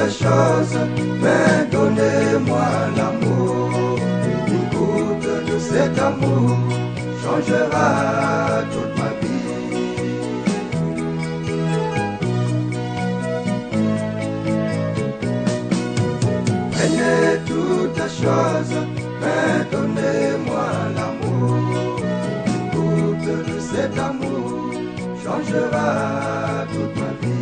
choses, mais donnez-moi l'amour. L'écoute de cet amour changera toute ma vie. Prenez toutes choses, mais donnez-moi l'amour. L'écoute de cet amour changera toute ma vie.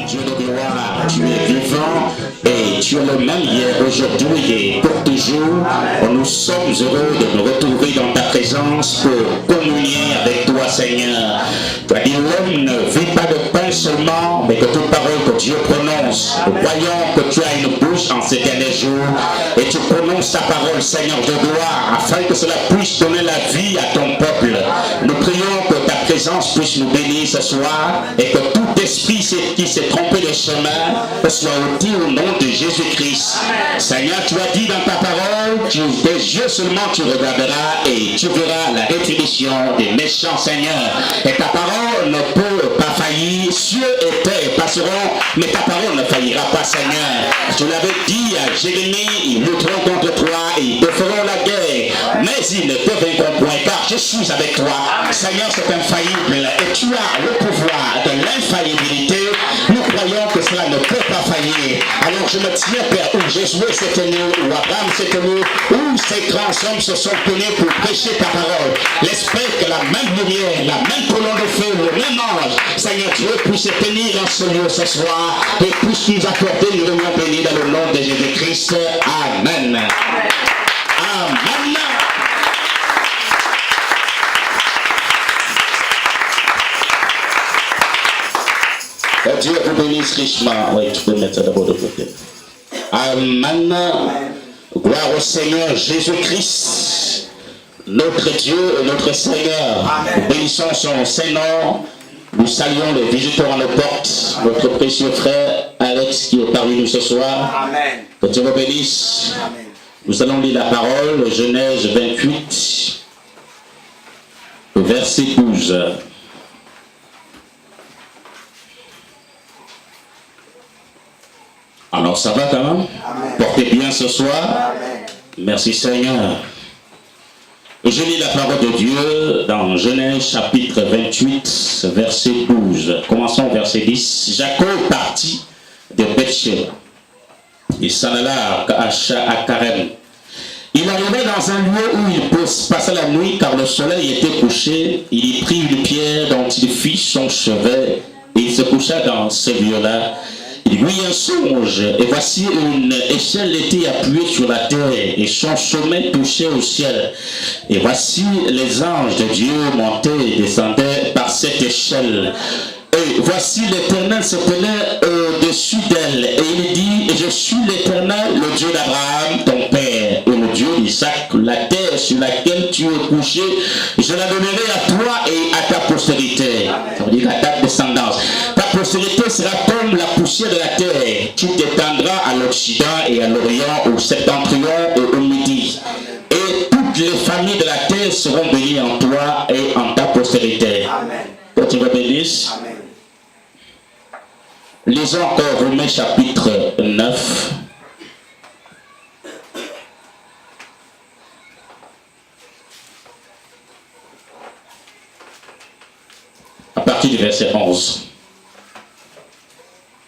Dieu de gloire, tu es vivant et tu es le même hier, aujourd'hui et pour toujours. Nous sommes heureux de nous retrouver dans ta présence pour communier avec toi, Seigneur. Tu as dit l'homme ne vit pas de pain seulement, mais de toute parole que Dieu prononce. Nous voyons que tu as une bouche en ces derniers jours et tu prononces ta parole, Seigneur de gloire, afin que cela puisse donner la vie à ton peuple. Nous prions que ta présence puisse nous bénir ce soir et que tout esprit qui s'est trompé de chemin soit ôté au nom de Jésus-Christ. Seigneur, tu as dit dans ta parole, tes yeux seulement tu regarderas et tu verras la rétribution des méchants, Seigneur. Et ta parole ne peut pas faillir. Cieux et terre passeront, mais ta parole ne faillira pas, Seigneur. Tu l'avais dit à Jérémie, ils lutteront contre toi, ils te feront la guerre, mais ils ne te vaincront point, car je suis avec toi. Seigneur, c'est infaillible et tu as le pouvoir de l'infaillibilité. Nous croyons que cela ne peut pas faillir. Alors je me tiens, Père, où Josué s'est tenu, où Abraham s'est tenu, où ces grands hommes se sont tenus pour prêcher ta parole. L'esprit que la même lumière, la même colonne de feu, le même ange, Seigneur Dieu, puisse se tenir dans ce lieu ce soir et puisse nous accorder une réunion bénie dans le nom de Jésus-Christ. Amen. Amen. Que Dieu vous bénisse richement. Oui, tu peux mettre ça d'abord de côté. Amen. Gloire au Seigneur Jésus-Christ, notre Dieu et notre Seigneur. Amen. Nous bénissons son Saint-Nom. Nous saluons les visiteurs à nos portes, notre précieux frère Alex qui est parmi nous ce soir. Amen. Que Dieu vous bénisse. Amen. Nous allons lire la parole, Genèse 28, verset 12. Alors ça va quand même? Amen. Portez bien ce soir. Amen. Merci Seigneur. Je lis la parole de Dieu dans Genèse chapitre 28, verset 12. Commençons au verset 10. Jacob partit de Beth-Shean. Il s'en alla à Karem. Il arrivait dans un lieu où il passait la nuit car le soleil était couché. Il y prit une pierre dont il fit son chevet et il se coucha dans ce lieu-là. Il eut un songe, et voici une échelle était appuyée sur la terre, et son sommet touchait au ciel. Et voici les anges de Dieu montaient et descendaient par cette échelle. Et voici l'Éternel se tenait au-dessus d'elle, et il dit, je suis l'Éternel, le Dieu d'Abraham, ton père, et le Dieu d'Isaac, la terre sur laquelle tu es couché, je la donnerai à toi et à ta postérité. Ça veut dire à ta descendance. Ta postérité sera comme la poussière de la terre. Tu t'étendras à l'Occident et à l'Orient, au Septentrion et au Midi. Et toutes les familles de la terre seront bénies en toi et en ta postérité. Que tu me bénisses. Lisons encore Romains chapitre 9. À partir du verset 11.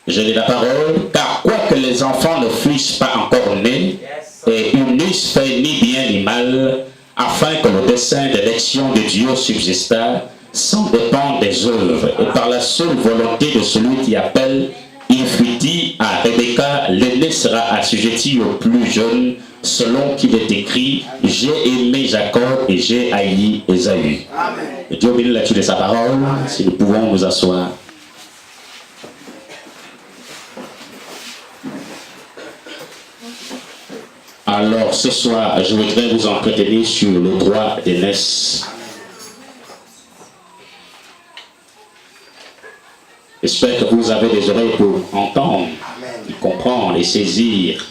Je lis la parole. Car quoique les enfants ne fussent pas encore nés, et ils n'eussent fait ni bien ni mal, afin que le dessein d'élection de Dieu subsistât, sans dépendre des œuvres, et par la seule volonté de celui qui appelle, il fut dit à Rebecca, l'aîné sera assujetti au plus jeune, selon qu'il est écrit, j'ai aimé Jacob et j'ai haï Ésaü. Dieu bénit la lecture de sa parole, si nous pouvons nous asseoir. Alors ce soir, je voudrais vous entretenir sur le droit d'aînesse. J'espère que vous avez des oreilles pour entendre, comprendre et saisir.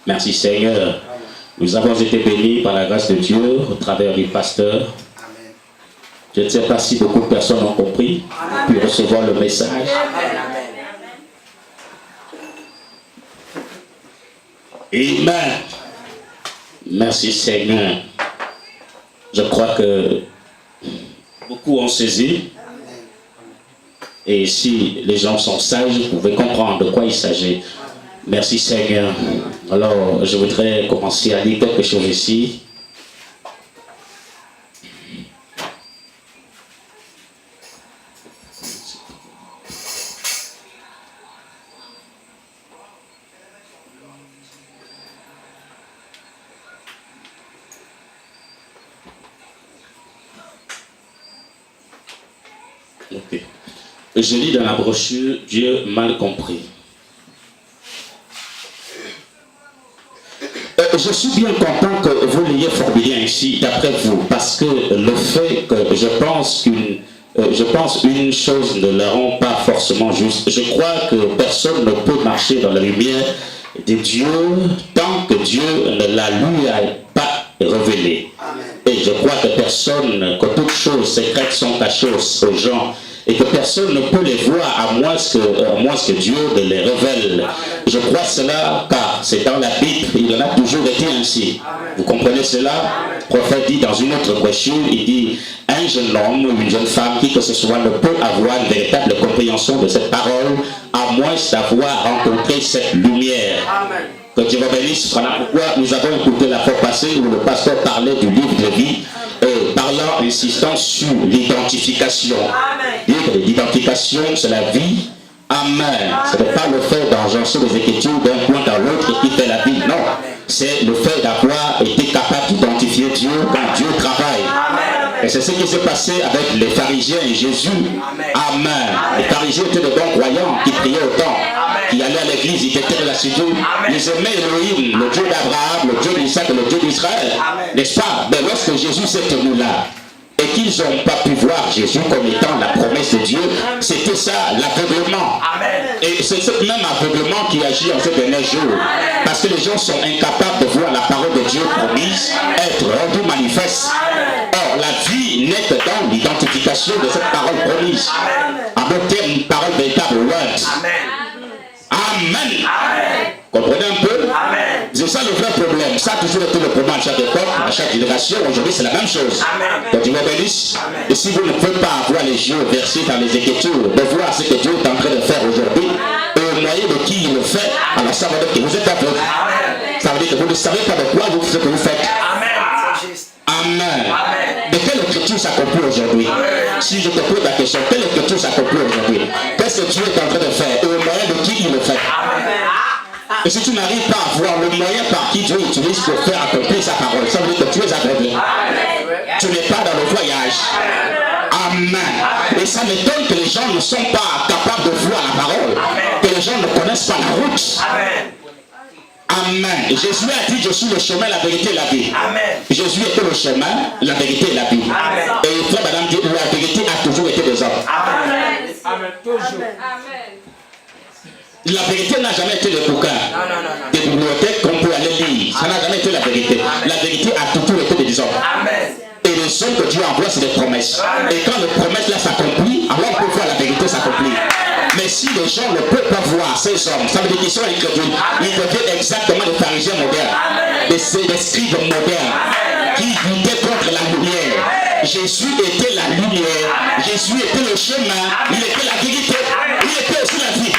Merci Seigneur. Nous avons été bénis par la grâce de Dieu au travers du pasteur. Je ne sais pas si beaucoup de personnes ont compris, puis recevoir le message. Amen. Merci Seigneur. Je crois que beaucoup ont saisi. Et si les gens sont sages, vous pouvez comprendre de quoi il s'agit. Merci Seigneur. Alors, je voudrais commencer à lire quelque chose ici. Ok. Je lis dans la brochure Dieu mal compris. Je suis bien content que vous l'ayez formulé ainsi d'après vous, parce que le fait que je pense une chose ne la rend pas forcément juste. Je crois que personne ne peut marcher dans la lumière de Dieu tant que Dieu ne la lui a pas révélé. Et je crois que personne, que toutes choses secrètes sont cachées aux gens, et que personne ne peut les voir à moins que Dieu ne les révèle. Je crois cela car c'est dans la Bible, il en a toujours été ainsi. Vous comprenez cela? Le prophète dit dans une autre brochure, il dit un jeune homme ou une jeune femme, qui que ce soit, ne peut avoir une véritable compréhension de cette parole à moins d'avoir rencontré cette lumière. Que Dieu vous bénisse. Voilà pourquoi nous avons écouté la fois passée où le pasteur parlait du livre de vie, parlant, insistant sur l'identification. L'identification, c'est la vie. Amen. Ce n'est pas le fait d'engencer les Écritures d'un point dans l'autre qui fait la vie. Non. C'est le fait d'avoir été capable d'identifier Dieu quand Dieu travaille. Et c'est ce qui s'est passé avec les pharisiens et Jésus. Amen. Les pharisiens étaient de bons croyants qui priaient autant, qui allaient à l'église, ils étaient de la cité. Ils aimaient Elohim, le Dieu d'Abraham, le Dieu d'Isaac et le Dieu d'Israël. N'est-ce pas? Mais lorsque Jésus s'est tenu là, et qu'ils n'ont pas pu voir Jésus comme étant la promesse de Dieu, c'était ça, l'aveuglement. Et c'est ce même aveuglement qui agit en ces derniers jours. Parce que les gens sont incapables de voir la parole de Dieu promise être rendue manifeste. Or, la vie n'est que dans l'identification de cette parole promise. En d'autres termes, une parole véritable, word. Amen. Comprenez un peu? C'est ça le vrai problème. Ça a toujours été le problème à chaque époque, à chaque génération. Aujourd'hui, c'est la même chose. Donc, Dieu vous bénisse. Et si vous ne pouvez pas avoir les yeux versés dans les Écritures, de voir ce que Dieu est en train de faire aujourd'hui, et au moyen de qui il le fait, alors ça veut dire que vous êtes aveugle. Ça veut dire que vous ne savez pas de quoi ce que vous faites. Amen. De quelle écriture s'accomplit aujourd'hui? Si je te pose la question, quelle écriture s'accomplit aujourd'hui? Qu'est-ce que Dieu est en train de faire? Et au moyen de qui il le fait? Et si tu n'arrives pas à voir le moyen par qui Dieu utilise pour faire accomplir sa parole, ça veut dire que tu es aveugle. Tu n'es pas dans le voyage. Amen. Et ça m'étonne que les gens ne sont pas capables de voir la parole, que les gens ne connaissent pas la route. Amen. Et Jésus a dit, je suis le chemin, la vérité et la vie. Jésus était le chemin, la vérité et la vie. Et frère, madame, la vérité a toujours été des hommes. Amen. Toujours. La vérité n'a jamais été le bouquin des bibliothèques qu'on peut aller lire. Ça n'a jamais été la vérité. La vérité a toujours été des hommes. Et les hommes que Dieu envoie, c'est des promesses. Et quand les promesses là s'accomplissent, alors on peut voir la vérité s'accomplir. Mais si les gens ne peuvent pas voir ces hommes, ça veut dire qu'ils sont incrédules. Ils deviennent exactement des pharisiens modernes, des scribes modernes, qui luttaient contre la lumière. Jésus était la lumière. Jésus était le chemin. Il était la vérité. Il était aussi la vie.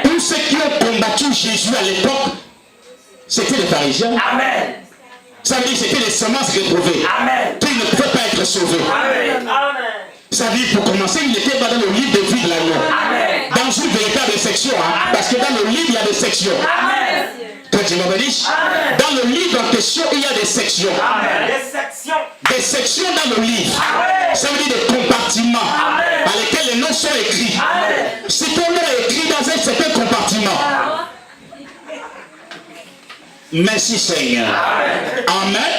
Tous ceux qui ont combattu Jésus à l'époque, c'était les pharisiens. Ça veut dire que c'était les semences réprouvées, qui ne pouvaient pas être sauvés. Ça veut dire, pour commencer, il n'était pas dans le livre de vie de l'agneau. Dans une véritable section, parce que dans le livre, il y a des sections. Quand tu me dis, dans le livre en question, il y a des sections. Des sections dans le livre. Ça veut dire des compartiments dans lesquels les noms sont écrits. Si ton nom est écrit dans un certain compartiment. Merci Seigneur. Amen.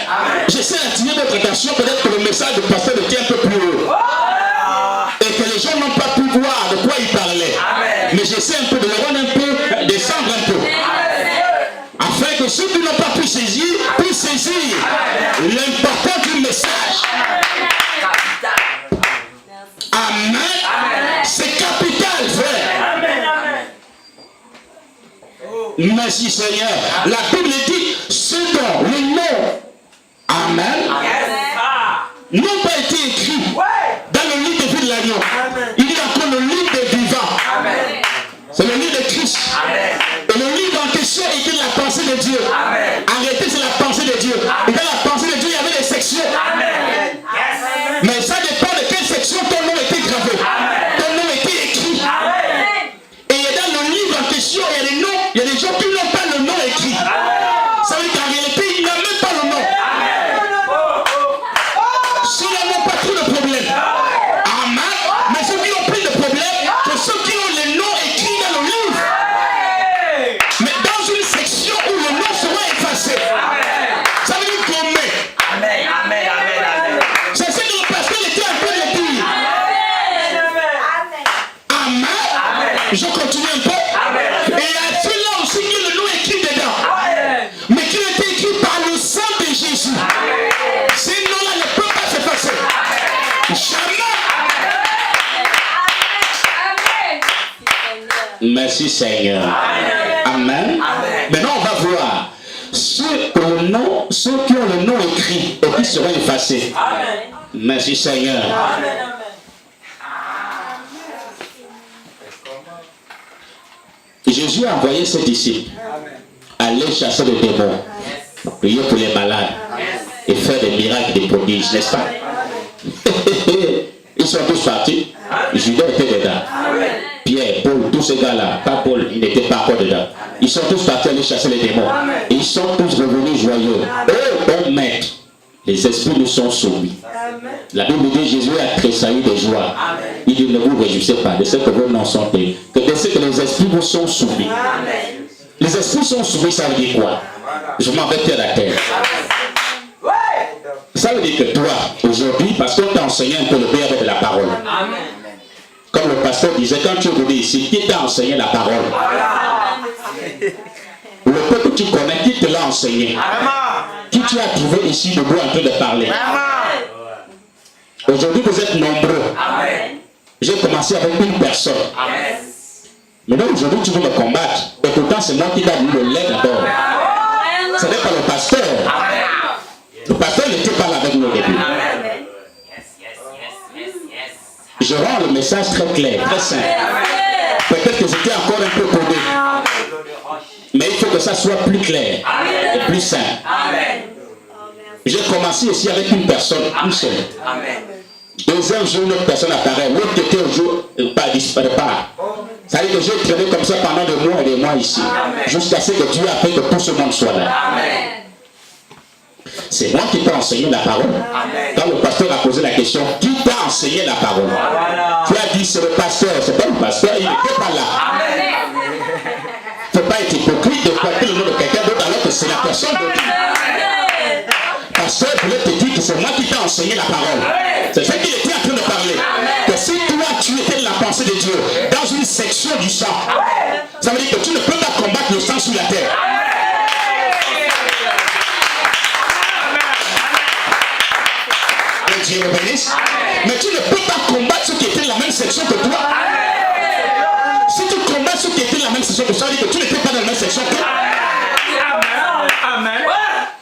J'essaie d'attirer votre attention, peut-être que le message du pasteur était un peu plus haut. Et que les gens n'ont pas pu voir de quoi il parlait. Mais j'essaie un peu de le rendre un peu, descendre un peu. Afin que ceux qui n'ont pas pu saisir, puissent saisir l'importance du message. Merci Seigneur. La Bible dit, ce dont le nom, Amen, n'ont pas été écrits dans le livre de vie de l'agneau. Il y a encore le livre des vivants. C'est le livre de Christ. Et le livre en question est écrit la pensée de Dieu. Arrêtez, c'est la pensée de Dieu. Et dans la pensée de Dieu, il y avait des sections. Mais ça dépend de quelle section ton nom était gravé. Ton nom était écrit. Et dans le livre en question, il y a des noms, il y a des gens qui n'ont pas le nom écrit. Ça veut dire qu'en réalité, il n'a même pas le nom. Ceux-là n'ont pas trop de problème. Amen. Mais ceux qui ont plus de problème, c'est ceux qui ont les noms écrits dans le livre. Mais dans une section où le nom sera effacé. Ça veut dire qu'on met. C'est ce que le pasteur était en train de dire. Amen. Je continue un peu. Et il y a ceux-là aussi qui ont le nom écrit dedans. Mais qui ont été écrits par le sang de Jésus. Ces noms-là ne peuvent pas s'effacer. Jamais. Merci Seigneur. Amen. Maintenant on va voir ceux qui ont le nom écrit et qui seront effacés. Merci Seigneur. Jésus a envoyé ses disciples aller chasser les démons, prier pour les malades et faire des miracles, des prodiges, n'est-ce pas? Ils sont tous partis. Judas était dedans. Pierre, Paul, tous ces gars-là, pas Paul, il n'était pas encore dedans. Ils sont tous partis aller chasser les démons. Et ils sont tous revenus joyeux. Oh, bon maître, les esprits nous sont soumis. La Bible dit Jésus a tressailli de joie. Il dit ne vous réjouissez pas de ce que vos noms sont payés, que de ce que les esprits vous sont soumis. Les esprits sont soumis, ça veut dire quoi? Je m'en vais faire la terre. Ça veut dire que toi, aujourd'hui, parce qu'on t'a enseigné un peu le bien avec la parole. Comme le pasteur disait, quand tu es venu ici, qui t'a enseigné la parole? Le peuple que tu connais, qui te l'a enseigné? Qui tu as trouvé ici debout en train de parler? Aujourd'hui, vous êtes nombreux. J'ai commencé avec une personne. Maintenant, aujourd'hui, tu veux me combattre. Et pourtant, c'est moi qui t'ai donné le lait d'abord. Ce n'est pas le pasteur. Le pasteur n'était pas là avec nous au début. Je rends le message très clair, très simple. Peut-être que j'étais encore un peu codé. Mais il faut que ça soit plus clair et plus simple. J'ai commencé ici avec une personne, une seule. Deuxième jour, une autre personne apparaît. L'autre était au jour, pas disparaît pas. Ça veut dire que j'ai traîné comme ça pendant des mois et des mois ici. Jusqu'à ce que Dieu a fait que tout ce monde soit là. C'est moi qui t'ai enseigné la parole. Quand le pasteur a posé la question, qui t'a enseigné la parole? Tu as dit c'est le pasteur, c'est pas le pasteur, il n'était pas là. Il ne faut pas être hypocrite de porter le nom de quelqu'un d'autre alors que c'est la personne de Dieu. Pasteur voulait te dire que c'est moi qui t'ai enseigné la parole. C'est ce qu'il était en train de parler. Que si toi tu étais de la pensée de Dieu dans une section du sang, ça veut dire que tu ne peux pas combattre le sang sur la terre. Que Dieu le bénisse. Mais tu ne peux pas combattre ceux qui étaient de la même section que toi. Si tu combats ceux qui étaient de la même section que toi, ça veut dire que tu n'étais pas dans la même section que toi.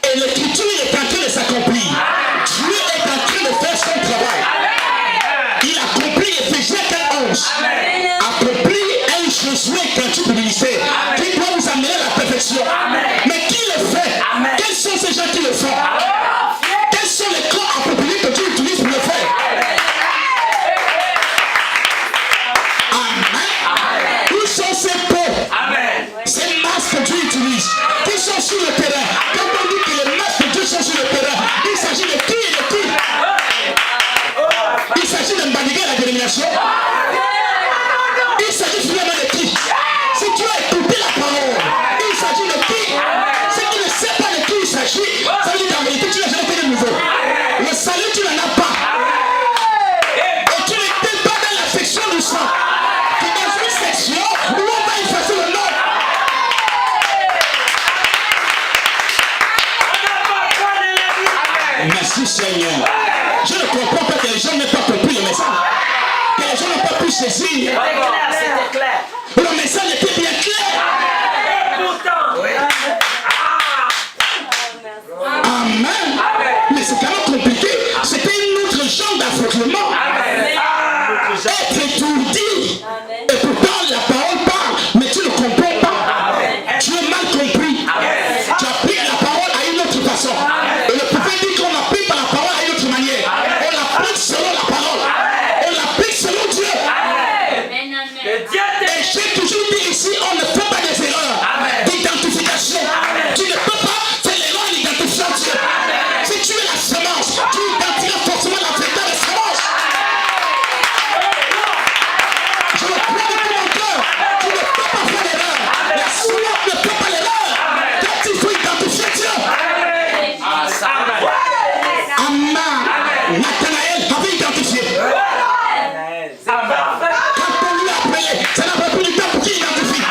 Et l'écriture est en train de s'accomplir. Dieu est en train de faire son travail. Il accomplit Éphésiens 4:11. Accomplit un Josué quand tu peux ministère qui doit vous amener à la perfection. Mais qui le fait? Quels sont ces gens qui le font? Quels sont les corps appropriés que tu utilises pour le faire? Amen. Où sont ces peaux? Ces masques que Dieu utilise qui sont sur le terrain? Quand on dit que les masques de Dieu sont sur le terrain, il s'agit de qui et de qui? Il s'agit de manier la dénomination. Il s'agit finalement de qui? Si tu as écouté la parole, il s'agit de qui? Si tu ne sais pas de qui il s'agit, ça veut dire qu'en vérité tu n'as jamais fait de nouveau. Le salut tu n'en as pas. Et tu n'étais pas dans la section du sang. Tu es dans une section où on va effacer le nom. Merci Seigneur. Je ne comprends pas que les gens n'aient pas compris le message. Que les gens n'ont pas pu saisir. Le message était bien clair. être étourdi. Et pourtant la parole parle, mais tu ne comprends pas. Tu es mal compris. Tu appliques la parole à une autre façon. Et le prophète dit qu'on applique pas la parole à une autre manière. On l'applique selon la parole. On l'applique selon Dieu. Et j'ai toujours dit ici, on ne fait pas des erreurs d'identification. Tu ne peux pas faire l'erreur en identifiant Dieu. Si tu es la semence, tu identifieras forcément la véritable semence. Je le crois de tout mon cœur. Tu ne peux pas faire l'erreur. La semence ne peut pas l'erreur. Quand il faut identifier Dieu. Nathanaël avait identifié. Quand on lui a appelé, ça n'a pas pris du temps pour qu'il identifie.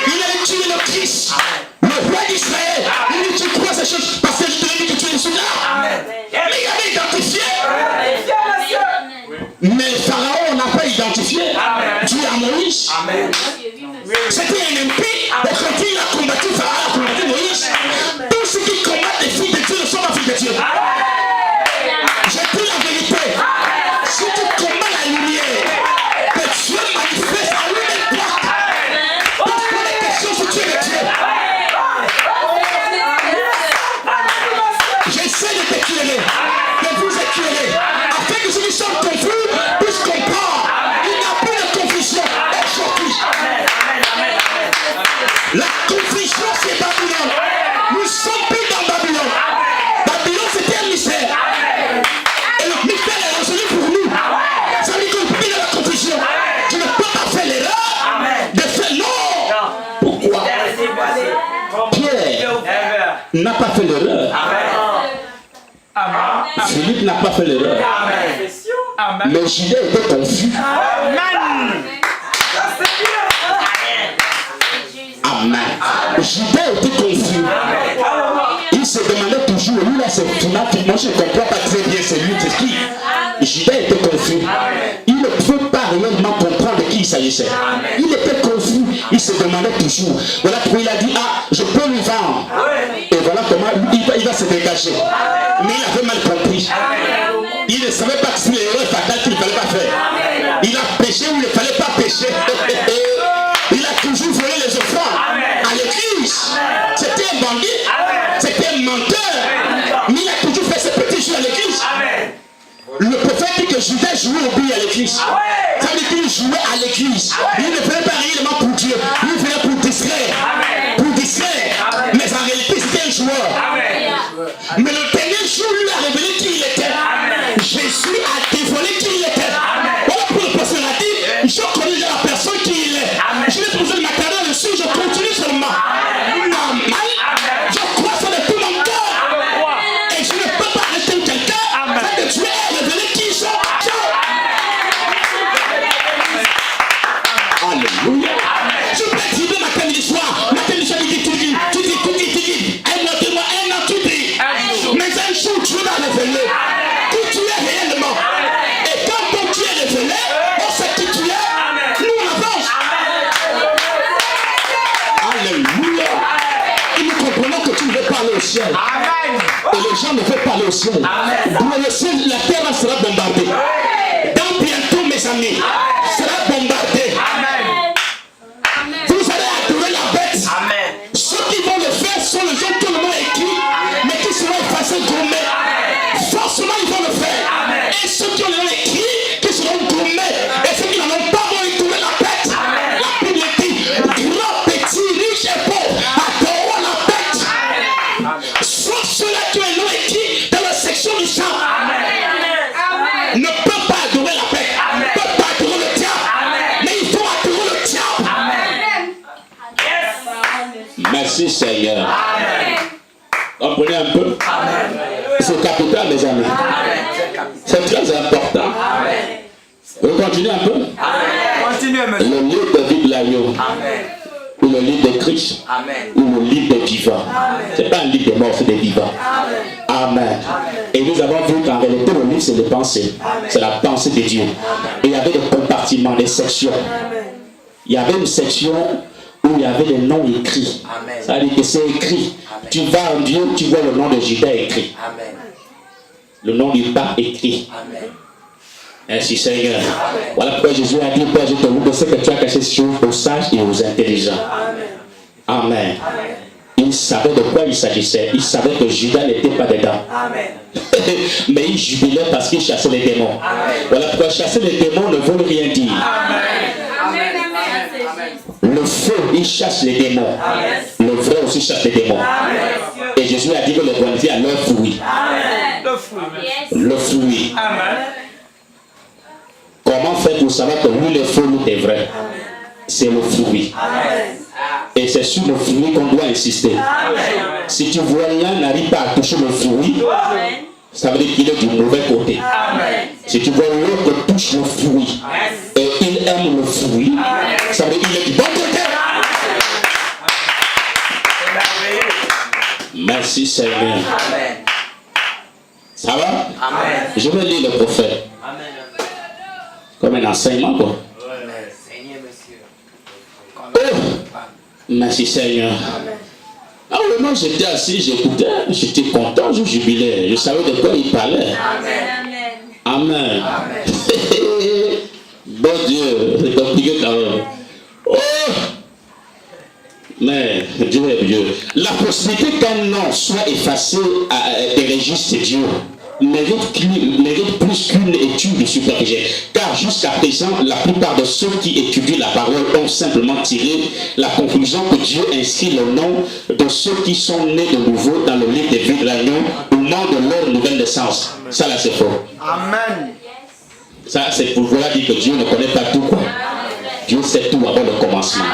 Il allait tuer le Christ, le roi d'Israël. Il dit, tu crois ces choses parce que je te l'ai dit que tu es celui-là. Mais il avait identifié. Mais Pharaon n'a pas identifié. Dieu à Moïse. C'était un impie. Et quand il a combattu Pharaon, a combattu Moïse. Tous ceux qui combattent les filles de Dieu ne sont pas filles de Dieu. J'ai dit la vérité. Si tu combats la lumière, que Dieu manifeste en lui-même toi. Pose-toi des questions si tu es de Dieu. J'essaie de t'éclairer, de vous éclairer, afin que ceux qui sont confus puissent comprendre. Il n'y a plus de confusion aujourd'hui. La confusion, c'est Babylone. Nous sommes plus dans Babylone. Babylone, c'était un mystère. Et le mystère est résolu pour nous. Ça veut dire qu'on peut dans la confusion. Tu ne peux pas faire l'erreur de faire non. Pourquoi? Pierre n'a pas fait l'erreur. Philippe n'a pas fait l'erreur. Mais Judas était confus. Amen. Judas était confus. Il se demandait toujours, lui là c'est fanatique, moi je ne comprends pas très bien c'est lui, c'est qui. Judas était confus. Il ne pouvait pas réellement comprendre de qui il s'agissait. Il était confus, il se demandait toujours. Voilà pourquoi il a dit, ah, je peux lui vendre. Et voilà comment il va se dégager. Mais il avait mal compris. Il ne savait pas que c'est l'erreur fatale qu'il ne fallait pas faire. Il a péché où il ne fallait pas pécher. Il a toujours volé les offrandes à l'église. C'était un bandit, c'était un menteur. Mais il a toujours fait ses petits jeux à l'église. Le prophète dit que Judas jouait au billes à l'église. Ça veut dire qu'il jouait à l'église. Il ne faisait pas réellement pour Dieu. Il venait pour distraire. Pour distraire. Mais en réalité, c'était un joueur. Mais le dernier jour lui a révélé qui il était. Jésus a dévoilé qui il était. Voilà pour le pasteur a dit, je connais la personne qui il est. Je n'ai pas besoin de m'attarder dessus, je continue seulement. Amen. Je crois ça de tout mon cœur. Et je ne peux pas arrêter quelqu'un. C'est que Dieu a révélé qui ils sont. Alléluia. Je peux dire matin et soir. Matin et soir, tu dis. Un an, tu dis. Mais un jour, Dieu va révéler qui tu es réellement. Et quand ton Dieu est révélé, on sait qui tu es. Nous, on avance. Alléluia. Et nous comprenons que tu veux parler au ciel. Et les gens ne veulent parler au ciel. Dans le ciel, la terre sera bombardée. Dans bientôt, mes amis, sera bombardée. Vous allez adorer la bête. Ceux qui vont le faire sont les gens que le nom écrit, mais qui seront effacés gourmets. Forcément, ils vont le faire. Et ceux qui ont le nom écrit, qui seront gourmets. Et ceux qui n'en ont pas vont y trouver la bête. La Bible dit, grand, petit, riche et pauvre, adorons la bête. Soit ceux-là qui ont le nom écrit dans la section du sang. Ne peut pas adorer la bête. Ne peut pas adorer le diable. Mais il faut adorer le diable. Merci Seigneur. Comprenez un peu. C'est capital, mes amis. C'est très important. Vous continuez un peu. Le livre de David Layo, ou le livre de Christ, ou le livre des vivants. Ce n'est pas un livre de mort, c'est des vivants. Amen. Et nous avons vu qu'en réalité, le livre, c'est les pensées. C'est la pensée de Dieu. Et il y avait des compartiments, des sections. Il y avait une section où il y avait les noms écrits. Ça veut dire que c'est écrit. Tu vas en Dieu, tu vois le nom de Judas écrit. Le nom du pape écrit. Merci Seigneur. Voilà pourquoi Jésus a dit, Père, je te loue de ce que tu as caché ces choses aux sages et aux intelligents. Amen. Il savait de quoi il s'agissait. Il savait que Judas n'était pas dedans. Mais il jubilait parce qu'il chassait les démons. Voilà pourquoi chasser les démons ne veut rien dire. Le feu, il chasse les démons. Le vrai aussi chasse les démons. Et Jésus a dit que les glorifier à leur fruit. Le fruit. Comment faire pour savoir que lui le feu, lui est vrai? C'est le fruit. Et c'est sur le fruit qu'on doit insister. Si tu vois l'un n'arrive pas à toucher le fruit, ça veut dire qu'il est du mauvais côté. Si tu vois l'autre touche le fruit et il aime le fruit, ça veut dire qu'il est du bon côté. Merci Seigneur. Ça va? Je vais lire le prophète. Comme un enseignement, quoi. Oh, merci Seigneur. Ah oui, moi j'étais assis, j'écoutais, j'étais content, je jubilais. Je savais de quoi il parlait. Amen. Bon Dieu, c'est compliqué quand même. Oh, mais Dieu est Dieu. La possibilité qu'un nom soit effacé des registres de Dieu mérite plus qu'une étude superficielle. Car jusqu'à présent, la plupart de ceux qui étudient la parole ont simplement tiré la conclusion que Dieu inscrit le nom de ceux qui sont nés de nouveau dans le livre des vies de l'agneau au moment de leur nouvelle naissance. Ça là c'est faux. Amen. Ça c'est pour voilà dire que Dieu ne connaît pas tout quoi. Dieu sait tout avant le commencement.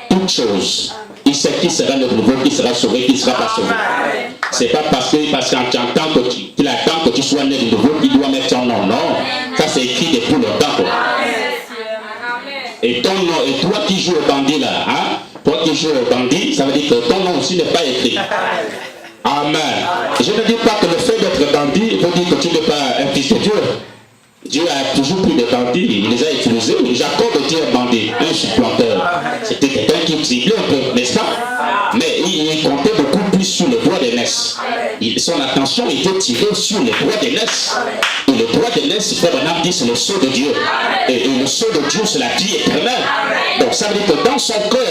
Toutes choses. Il sait qui sera le nouveau, qui sera sauvé, qui ne sera pas sauvé. C'est pas parce qu'en attend qu'il attend que tu sois né de nouveau qu'il doit mettre ton nom. Non, ça c'est écrit depuis longtemps. Et ton nom, et toi qui joues au bandit là, hein? Toi qui joues au bandit, ça veut dire que ton nom aussi n'est pas écrit. Amen. Je ne dis pas que le fait d'être bandit veut dire que tu n'es pas un fils de Dieu. Dieu a toujours pris des bandits, il les a utilisés. Jacob était un bandit, un supplanteur. C'était quelqu'un qui ciblait un peu, n'est-ce pas? Mais il comptait beaucoup plus sur le droit d'aînesse. Son attention était tirée sur le droit d'aînesse. Et le droit d'aînesse, frère Branham dit, c'est le sceau de Dieu. Et le sceau de Dieu, c'est la vie éternelle. Donc ça veut dire que dans son cœur,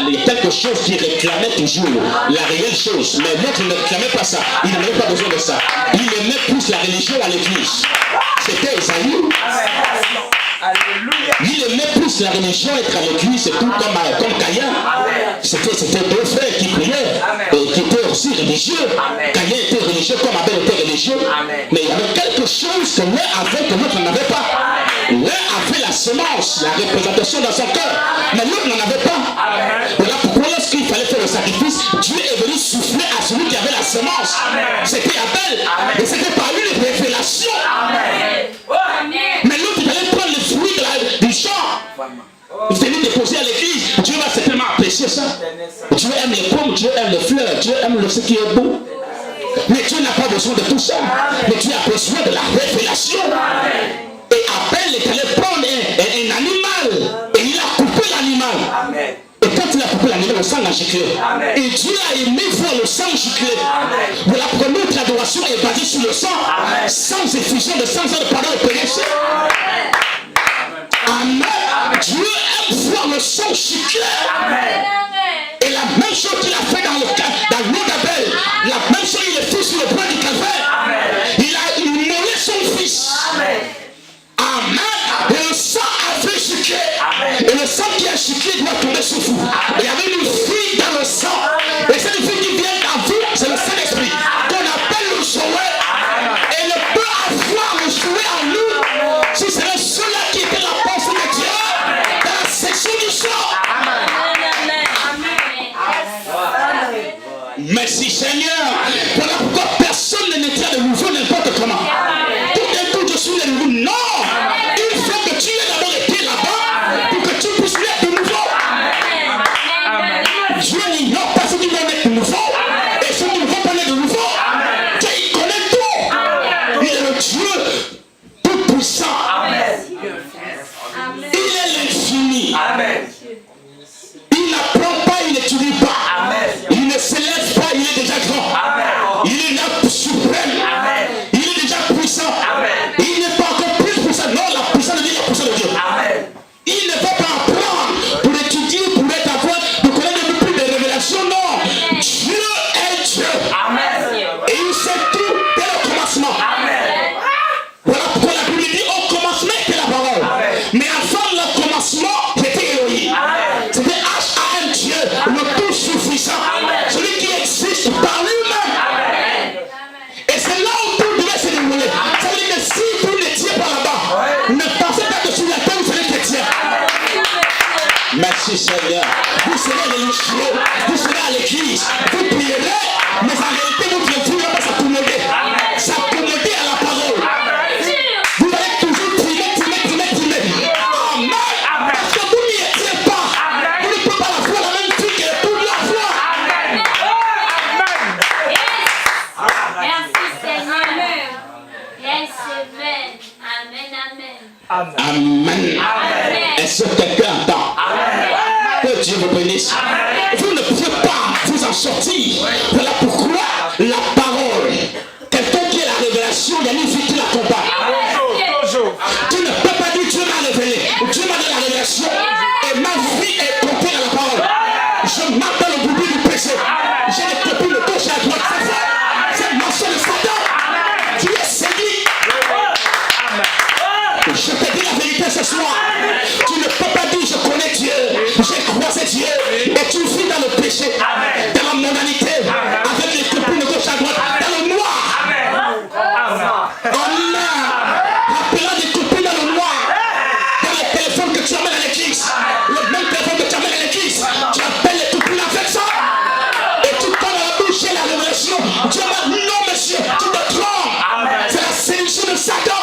il y a quelque chose qui réclamait toujours la réelle chose. Mais l'autre ne réclamait pas ça. Il n'avait pas besoin de ça. Il aimait plus la religion à l'église. C'était Esaïe. Il aimait plus la religion, être à l'église, c'est tout comme Caïn. C'était deux frères qui priaient et qui étaient aussi religieux. Caïn était religieux comme Abel était religieux. Mais il y avait quelque chose que l'un avait que l'autre n'en avait pas. L'un avait la semence, la représentation dans son cœur, mais l'autre n'en avait pas. Voilà pourquoi lorsqu'il fallait faire le sacrifice, Dieu est venu souffler à celui qui avait la semence. C'était Abel. Et c'était par lui les révélations. Mais l'autre, il allait prendre le fruit du champ. Il venait déposer à l'église. Dieu va certainement apprécier ça. Dieu aime les pommes, Dieu aime les fleurs, Dieu aime ce qui est beau. Mais Dieu n'a pas besoin de tout ça. Mais Dieu a besoin de la révélation. Et Abel est allé prendre un animal. Et il a coupé l'animal. Et quand il a coupé l'animal, le sang a giclé. Et Dieu a aimé voir le sang gicler. Voilà pourquoi notre adoration est basée sur le sang. Sans effusion de sang, sans le pardon de péché. Amen. Dieu aime voir le sang gicler. Et la même chose qu'il a fait dans l'eau d'Abel, la même chose il a fait sur le bois du calvaire. Il a immolé son fils. Amen. Et le sang a fait gicler. Et le sang qui a giclé doit tomber sous vous. Il y avait une fille dans le sang. Et cette fille qui vient en vous, c'est le Saint-Esprit. Qu'on appelle le Joël. Et ne peut avoir le Joël en nous. Si c'est le seul là qui était la pensée de Dieu. Dans la section du sang. Merci Seigneur. Voilà pourquoi personne ne naîtra de nouveau n'importe comment. Tout d'un coup je suis de nouveau. Non. Il faut que tu aies d'abord été là-bas pour que tu puisses naître de nouveau. Dieu n'ignore pas ceux qui vont naître de nouveau et ceux qui ne vont pas naître de nouveau. Dieu il connaît tout. Il est le Dieu tout puissant. Il est l'infini. Il n'apprend pas, il n'étudie pas. Il ne s'élève pas, il est déjà grand. Il est là suprême. Il est déjà puissant. Il n'est pas encore plus pour sa Merci Seigneur. Vous serez les chiens, vous serez à l'église, vous prierez, mais en réalité votre vie ne va pas s'accommoder. S'accommoder à la parole. Vous allez toujours prier. Amen. Parce que vous n'y étiez pas. Vous ne pouvez pas la foi la même vie que toute la foi. Merci Seigneur. Yes, amen. Amen. Est-ce que quelqu'un entend? Que Dieu vous bénisse. Vous ne pouvez pas vous en sortir. Voilà pourquoi la parole, quelqu'un qui est la révélation, il y a une vie qui l'accompagne. Tu ne peux pas dire Dieu m'a révélé. Dieu m'a donné la révélation et ma vie est comptée dans la parole. Je m'appelle au bout du péché. J'ai des copines de gauche à droite. C'est mention de Satan. Tu es séduit. Je te dis la vérité ce soir. Tu ne peux pas dire je connais Dieu, j'ai croisé Dieu et tu vis dans le péché, dans la mondanité, avec les copines de gauche à droite, dans le noir. Amen. Appelant des copines dans le noir, dans les téléphones que tu amènes à l'église, le même téléphone que tu amènes à l'église, tu appelles les copines avec ça et tu prends dans la bouche et la révélation. Dieu m'a dit non monsieur, tu te trompes. C'est la séduction de Satan.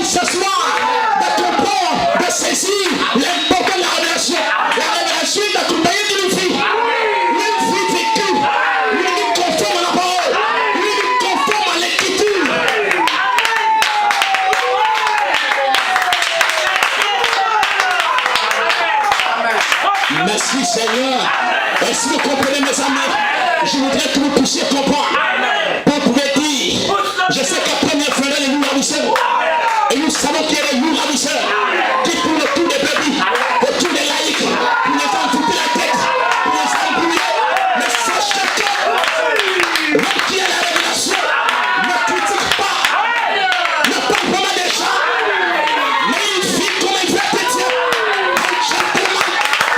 Ce soir, de comprendre, de saisir l'importance de la révélation. La révélation est accompagnée d'une vie vécue, une vie conforme à la parole, une vie conforme à l'écriture. Merci Seigneur. Est-ce que vous comprenez mes amis? Je voudrais que vous puissiez comprendre. Vous pouvez dire, je sais qu'à première fois, les loups ravisseurs. Et nous savons qu'il y a des loups ravisseurs qui tournent autour des brebis, autour des laïcs, pour les entourner la tête, pour les embrouiller. Mais sache que l'homme qui a la révélation ne critique pas, ne parle pas des gens, mais il vit comme un vrai chrétien, un gentleman,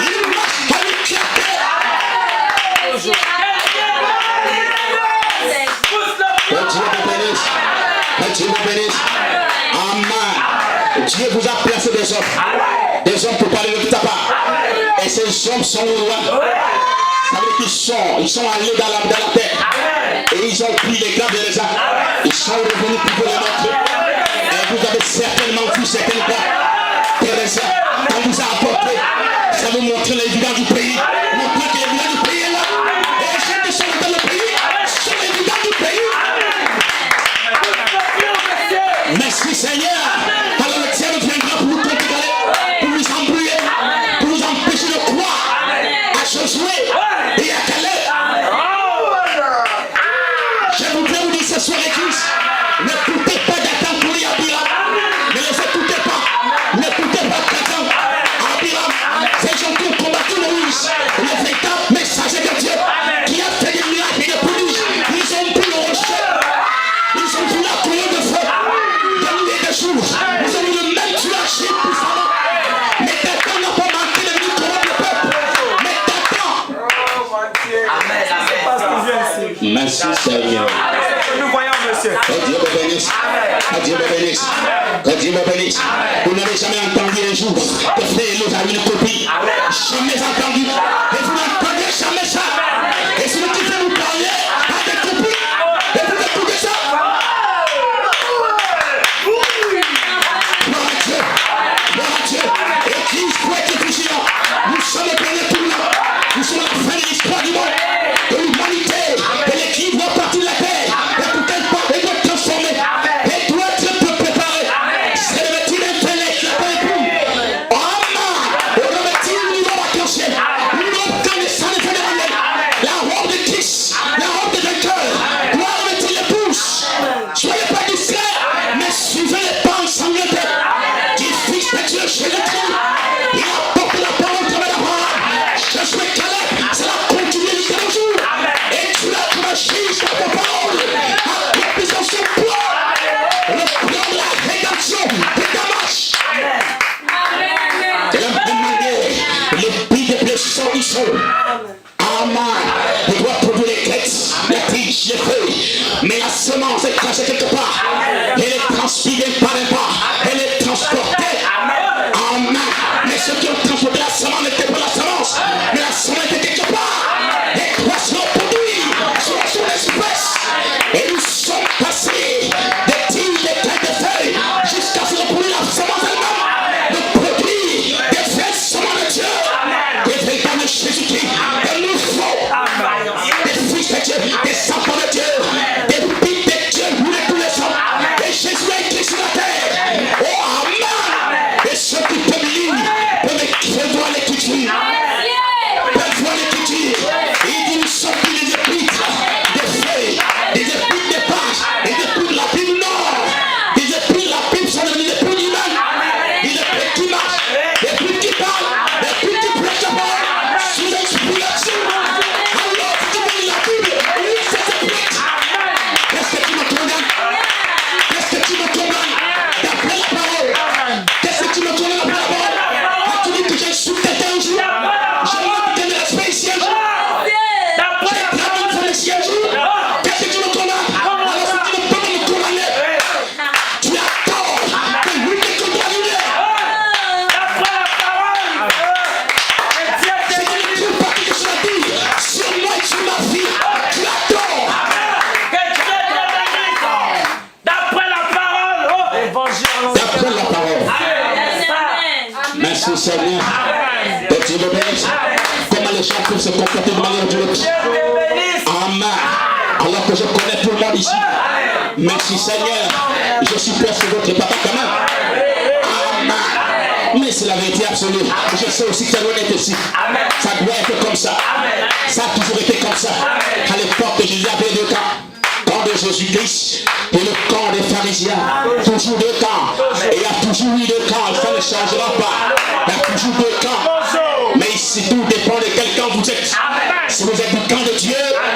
il marche comme une clarté. Que Dieu vous bénisse, que Dieu vous bénisse. Amen. Dieu vous a placé des hommes pour parler de ta part. Et ces hommes sont loin. Ça veut dire qu'ils sont allés dans la terre. Et ils ont pris les graves de les gens. Ils sont revenus pour vous les montrer. Et vous avez certainement vu certaines graves. Teresa, on vous a apporté. Ça vous montre l'évidence du pays. Montrer que l'évidence du pays est là. Et les gens qui sont dans le pays sont l'évidence du pays. Merci Seigneur. Alors le diable viendra pour vous contrer, pour vous embrouiller, pour vous empêcher de croire à Josué et à Caleb. Je voudrais vous dire ce soir l'église, n'écoutez pas Dathan pour y Abiram. Ne les écoutez pas. N'écoutez pas Dathan. Abiram, ces gens qui ont combattu Moïse, le véritable messager de Dieu, qui a fait des miracles et des prodiges. Ils ont pris le rocher. Ils ont vu la colonne de feu. Nous avons le même tuage puissamment. Mais Dathan n'a pas manqué de venir corrompre le peuple. Mais Dathan. Merci Seigneur. Nous voyons monsieur. Que Dieu me bénisse. Que Dieu me bénisse. Que Dieu me bénisse. Vous n'avez jamais entendu un jour que frère Lot a une copie. Jamais entendu. Et vous n'entendez jamais ça. Et celui qui fait vous parler a des copies. Et vous écoutez ça. Nous sommes le dernier tournant. Nous sommes la fin de l'histoire du monde, de l'humanité. Et l'équipe doit partir de la terre. Et pour qu'elle parte, elle doit transformer. Et doit être préparée. C'est le métier d'un fêlé qui a pas époux. Amen. Et le métier du niveau arc-en-ciel. Nous reconnaissons les fédérales. La robe de Christ, la robe de vainqueur. Doit remettre l'épouse. Soyez pas distraits, mais suivez les pas ensanglantés du Fils de Dieu Jésus-Christ. Il apporte la parole comme la parole. Je suis Caleb, c'est la continuité de jour. Et tu as franchi sur ta parole. Accomplissant son plan. Le plan de la rédemption de Damas. Et la même manière, les billes de blessures ils sont. Amen. Il doit produire les têtes, les tiges, les feuilles. Mais la semence est cachée quelque part. Elle est transpirée par un pas. passer des tiges, des têtes de feuilles, jusqu'à ce que pour la semence elle-même, le produit des vraies semences de Dieu, des véritables Jésus-Christ, des nouveaux, des fils de Dieu, des enfants de Dieu, des filles de Dieu, nous les tous les hommes, et Jésus est écrit sur la terre. Oh, amen. Et ceux qui peuvent lire, peuvent voir l'écriture. Peuvent voir l'écriture. Il dit, nous sommes plus des épîtres, des feuilles, des épîtres des pages, des épîtres de la Bible nord, des épîtres de la Bible sont devenus des épîtres humaines, des épîtres qui marchent, des épîtres qui parlent, des épîtres qui prêchent la parole, sous inspiration. Alors, si tu lis la Bible, lis ces épîtres. Qu'est-ce que tu me condamnes? Qu'est-ce que tu me condamnes? D'après la parole. Qu'est-ce que tu me condamnes d'après la parole? As-tu dit que j'ai sous-traité un jour? J'ai invité de respect ici un jour. J'ai gravé une fois ici un jour. Qu'est-ce que tu me condamnes? Alors si tu ne peux pas me condamner, tu as tort de lui te condamner. Si tu ne trouves pas que je l'ai dit sur moi et sur ma vie, tu as tort. D'après la parole. D'après la parole. Merci Seigneur. Que Dieu me bénisse. Comment les gens peuvent se comporter de manière directe. Amen. Alors que je connais tout le monde ici. Merci Seigneur. Je suis presque votre papa quand même. Amen. Mais c'est la vérité absolue. Je sais aussi que ça doit être ici. Ça doit être comme ça. Ça a toujours été comme ça. À l'époque de Jésus, il y avait deux camps. Camp de Jésus-Christ et le camp des pharisiens. Toujours deux camps. Et il y a toujours eu deux camps. Ça ne changera pas. Il y a toujours deux camps. Mais ici, tout dépend de quel camp vous êtes. Si vous êtes du camp de Dieu,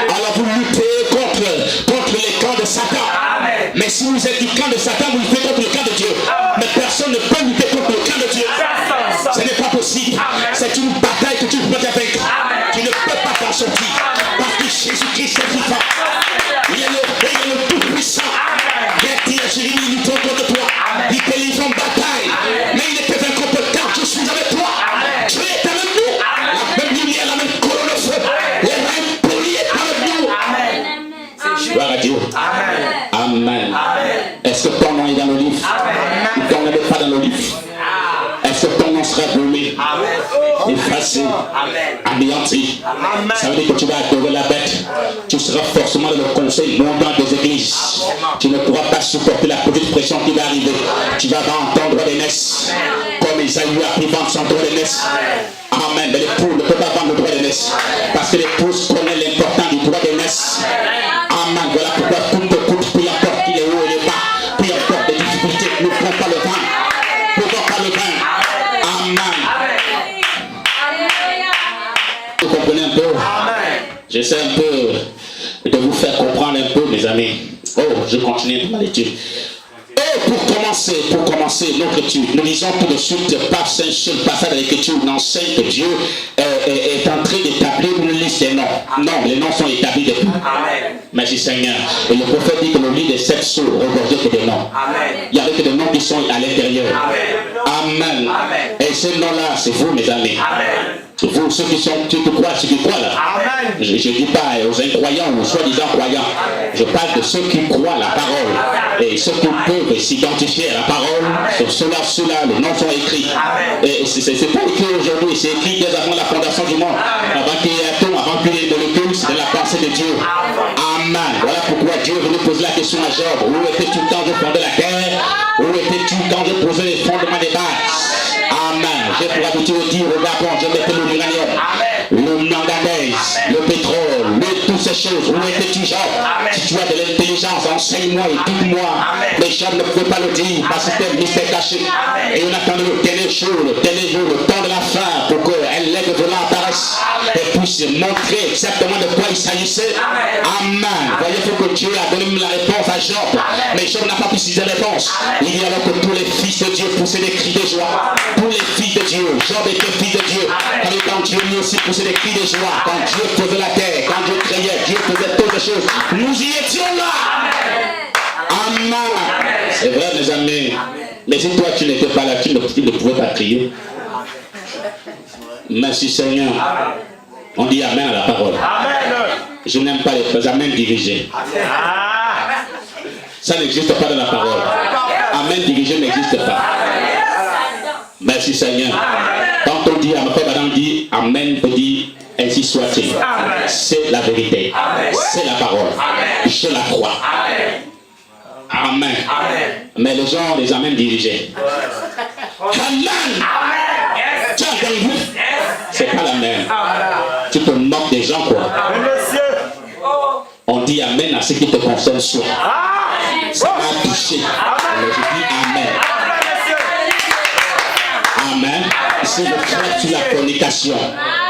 alors vous luttez contre les camps de Satan. Mais si vous êtes du camp de Satan, vous luttez contre le camp de Dieu. Mais personne ne peut lutter contre le camp de Dieu. Ce n'est pas possible. C'est une bataille que tu peux pas vaincre. Tu ne peux pas t'en sortir. Parce que Jésus-Christ est vivant. Il est le tout-puissant. Il dit à Jérémie, il lutte contre toi. Il te livre en bataille. Mais il ne te vainc contre car je suis avec toi. Dieu est avec nous. La même lumière, la même colonne de feu. Les reins polis est avec nous. Gloire à Dieu. Amen. Est-ce que ton nom est dans le livre? Ou ton nom n'est pas dans le livre? Est-ce que ton nom sera brûlé, effacé, anéanti? Ça veut dire que tu vas adorer la bête. Tu seras forcément dans le conseil montant des églises. Tu ne pourras pas supporter la petite pression qui va arriver. Tu vas entendre des messes. Comme Isaïe a pu vendre son droit de messe. Amen. Mais l'époux ne peut pas vendre le droit de messe. Parce que l'épouse connaît l'importance du droit de messe. Amen. Voilà pourquoi tout te coûte, peu importe qu'il est haut et le bas, peu importe les difficultés, ne prends pas le vin. Ne prends pas le vin. Amen. Vous comprenez un peu? J'essaie un peu de vous faire comprendre un peu, mes amis. Oh, je continue ma lecture. Et pour commencer notre étude, nous lisons tout de suite par un seul passage de l'écriture. On enseigne que Dieu est en train d'établir une liste des noms. Non, les noms sont établis depuis. Merci Seigneur. Et le prophète dit que le lit des 7 sceaux regorgeait que des noms. Il n'y avait que des noms qui sont à l'intérieur. Amen. Et ces noms-là, c'est vous, mes amis. Vous, ceux qui croient là. Je ne dis pas aux incroyants ou aux soi-disant croyants. Je parle de ceux qui croient la parole. Et ceux qui peuvent s'identifier à la parole, ceux-là, les noms sont écrits. Et c'est pas écrit aujourd'hui, c'est écrit dès avant la fondation du monde. Avant qu'il y ait un ton, avant qu'il y ait de l'école, c'est de la pensée de Dieu. Amen. Voilà pourquoi Dieu est venu poser la question à Job. Où étais-tu quand je fondais la terre? Où étais-tu quand je posais les fondements des bases? Amen. J'ai pour habitude de dire au Gabon, je mettais l'uranium, le manganèse, le pétrole, toutes ces choses. Où étais-tu, Job? Si tu as de l'intelligence, enseigne-moi et dis-moi. Les gens ne pouvaient pas le dire parce que c'était un mystère caché. Et on attendait le dernier jour, le temps de la fin, pour que l'aigle de l'an apparaisse et puisse montrer exactement de quoi il s'agissait. Amen. Voyez, il faut que Dieu a donné la réponse à Job. Mais Job n'a pas pu citer la réponse. Il dit alors que tous les fils de Dieu poussaient des cris de joie. Tous les fils de Dieu, Job était fils de Dieu. Quand Dieu lui aussi poussait des cris de joie, quand Dieu faisait la terre, quand Dieu créait, Dieu faisait toutes les choses. Nous y étions là. Amen. C'est vrai, mes amis. Mais si toi tu n'étais pas là, tu ne pouvais pas crier. Merci Seigneur. On dit Amen à la parole. Je n'aime pas les amens divisés. Ça n'existe pas dans la parole. Amen dirigé n'existe pas. Merci Seigneur. Quand on dit, Madame dit, Amen peut dire, ainsi soit-il. C'est la vérité. C'est la parole. Je la crois. Amen. Mais les gens, les Amen dirigés. Amen. Tu as entendu? C'est pas la même. Tu te moques des gens, quoi. On dit Amen à ce qui te concerne soi. Ça m'a touché. Mais je dis Amen. Amen. Si le frère sur la fornication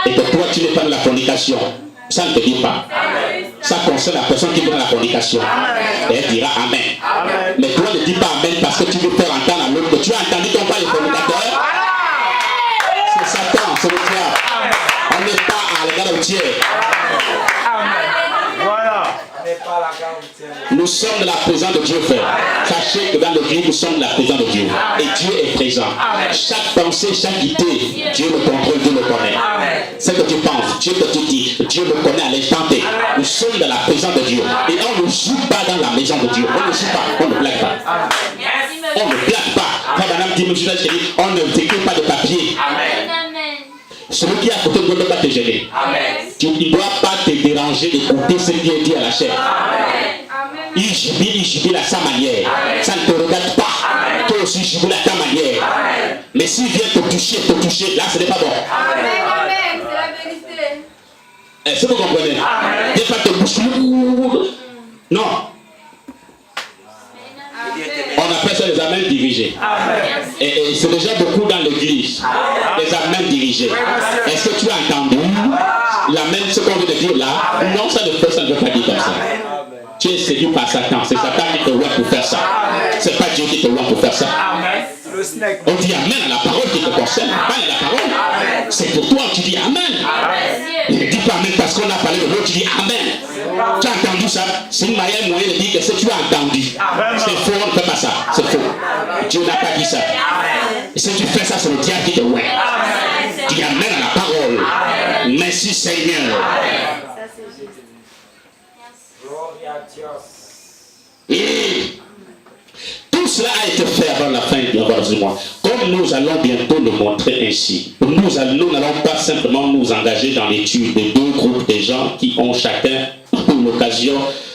et que toi tu n'es pas dans la fornication, ça ne te dit pas. Ça concerne la personne qui est dans la fornication. Et elle dira Amen. Mais toi ne dis pas Amen parce que tu veux faire entendre à l'autre que tu as entendu ton père les fornicateurs. C'est Satan, c'est le diable. On n'est pas à l'égard au tiers. Nous sommes de la présence de Dieu, frère. Sachez que dans l'église, nous sommes de la présence de Dieu. Et Dieu est présent. Chaque pensée, chaque idée, Dieu le contrôle, Dieu le connaît. Ce que tu penses, Dieu te dit, Dieu le connaît à l'instant T. Nous sommes de la présence de Dieu. Et on ne joue pas dans la maison de Dieu. On ne joue pas, on ne blague pas. On ne blague pas. Quand madame dit, on ne t'écrit pas de papier. Celui qui est à côté de toi ne doit pas te gêner. Tu ne dois pas te déranger d'écouter ce qui est dit à la chair. Il jubile à sa manière. Ça ne te regarde pas. Toi aussi jubile à ta manière. Mais s'il vient te toucher, là ce n'est pas bon. Amen. C'est la vérité. Est-ce que vous comprenez? Il ne pas te boucher. Non. On appelle ça les amens dirigés. Et c'est déjà beaucoup dans l'église. Les amens dirigés. Est-ce que tu as entendu l'amen, ce qu'on veut te dire là? Non, ça ne veut pas dire comme ça. Tu es séduit par Satan. C'est Satan qui te voit pour faire ça. C'est pas Dieu qui te voit pour faire ça. On dit Amen à la parole qui te concerne, pas à la parole. C'est pour toi que tu dis Amen. Ne dis pas Amen parce qu'on a parlé de l'autre, tu dis Amen. Tu as entendu ça? C'est une manière moyenne de dire que si tu as entendu, c'est faux, on ne fait pas ça. C'est faux. Dieu n'a pas dit ça. Et si tu fais ça, c'est le diable qui te voit. Dis Amen à la parole. Merci Seigneur. Tout cela a été fait avant la fin du mois. Comme nous allons bientôt le montrer ainsi, nous n'allons pas simplement nous engager dans l'étude de deux groupes de gens qui ont chacun l'occasion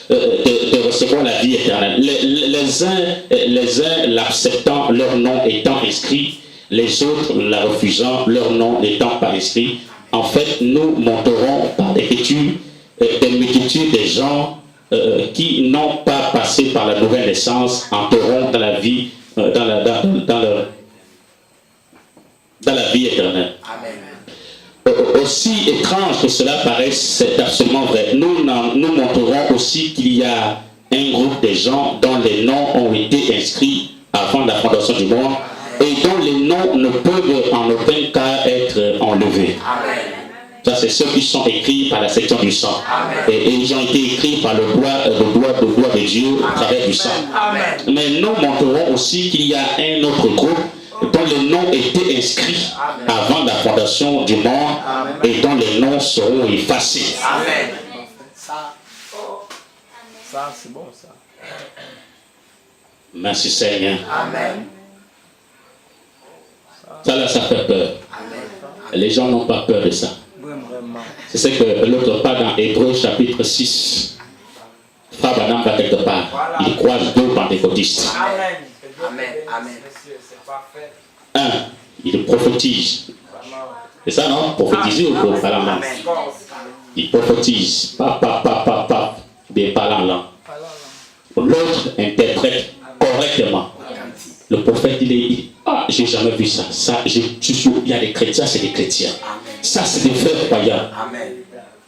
de recevoir la vie éternelle. Les uns l'acceptant, leur nom étant inscrit, les autres la refusant, leur nom n'étant pas inscrit. En fait, nous montrerons par l'écriture des multitudes de gens qui n'ont pas passé par la nouvelle naissance entreront dans la vie, dans la vie éternelle. Amen. Aussi étrange que cela paraisse, c'est absolument vrai. Nous montrerons aussi qu'il y a un groupe de gens dont les noms ont été inscrits avant la fondation du monde et dont les noms ne peuvent en aucun cas être enlevés. Amen. Ça, c'est ceux qui sont écrits par la section du sang. Et ils ont été écrits par le doigt de Dieu au travers du sang. Amen. Mais nous montrerons aussi qu'il y a un autre groupe dont les noms étaient inscrits avant la fondation du monde et dont les noms seront effacés. Amen. Ça c'est bon ça. Merci Seigneur. Amen. Ça là, ça fait peur. Amen. Les gens n'ont pas peur de ça. C'est ce que l'autre part dans Hébreux chapitre 6. Frère Branham va quelque part. Il croise deux pentecôtistes. Amen. Un, il prophétise. C'est ça, non? Prophétiser ou parler en langue? Il prophétise. Bien parler en langue. L'autre interprète correctement. Le prophète, il dit, ah, j'ai jamais vu ça. Ça, il y a des chrétiens, c'est des chrétiens. Ça, c'est des frères croyants.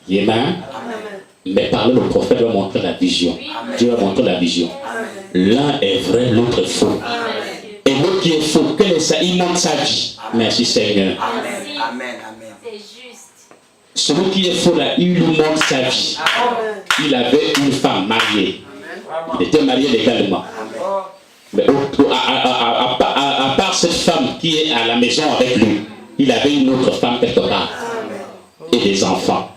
Amen. Mais par là, le prophète va montrer la vision. Dieu va montrer la vision. L'un est vrai, l'autre est faux. Et l'autre qui est faux, quel est ça? Il montre sa vie. Merci Seigneur. Amen. C'est juste. Celui qui est faux là, il nous montre sa vie. Il avait une femme mariée. Il était marié légalement. Mais à part cette femme qui est à la maison avec lui, il avait une autre femme quelque part. Et des enfants.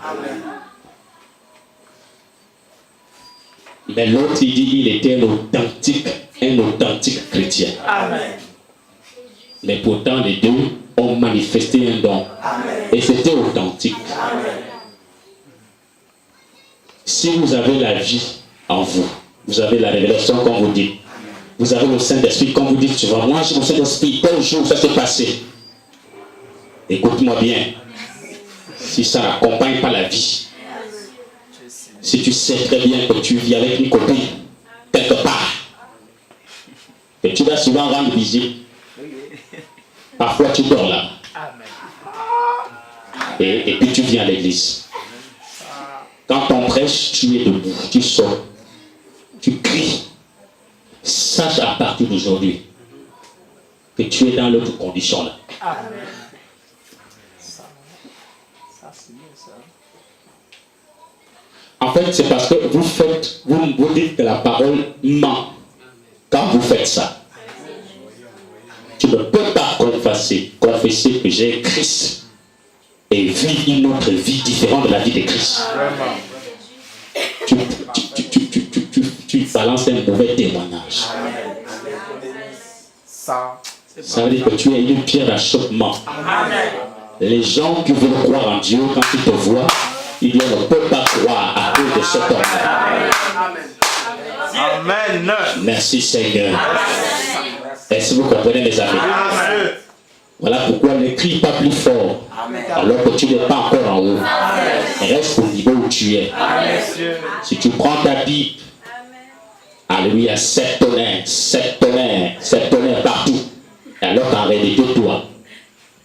Mais l'autre, il dit, il était un authentique musicien. Amen. Mais pourtant, les deux ont manifesté un don. Et c'était authentique. Si vous avez la vie en vous, vous avez la révélation comme vous dites, vous avez le Saint-Esprit comme vous dites, tu vois, moi j'ai le Saint-Esprit, tel jour ça s'est passé. Écoute-moi bien. Si ça n'accompagne pas la vie, si tu sais très bien que tu vis avec une copine, quelque part, que tu vas souvent rendre visite, parfois tu dors là. Et puis tu viens à l'église. Quand on prêche, tu es debout, tu sors, tu cries. Sache à partir d'aujourd'hui que tu es dans l'autre condition là. En fait, c'est parce que vous dites que la parole ment. Quand vous faites ça, tu ne peux pas confesser que j'ai Christ et vivre une autre vie différente de la vie de Christ. Tu balances un mauvais témoignage. Ça veut dire que tu es une pierre d'achoppement. Les gens qui veulent croire en Dieu, quand ils te voient, ils ne peuvent pas croire à cause de cet homme. Amen. Merci Seigneur. Est-ce que vous comprenez mes amis? Voilà pourquoi ne crie pas plus fort alors que tu n'es pas encore en haut. Reste au niveau où tu es. Si tu prends ta Bible, alléluia, 7 tonnerres partout. Alors qu'en réalité, toi,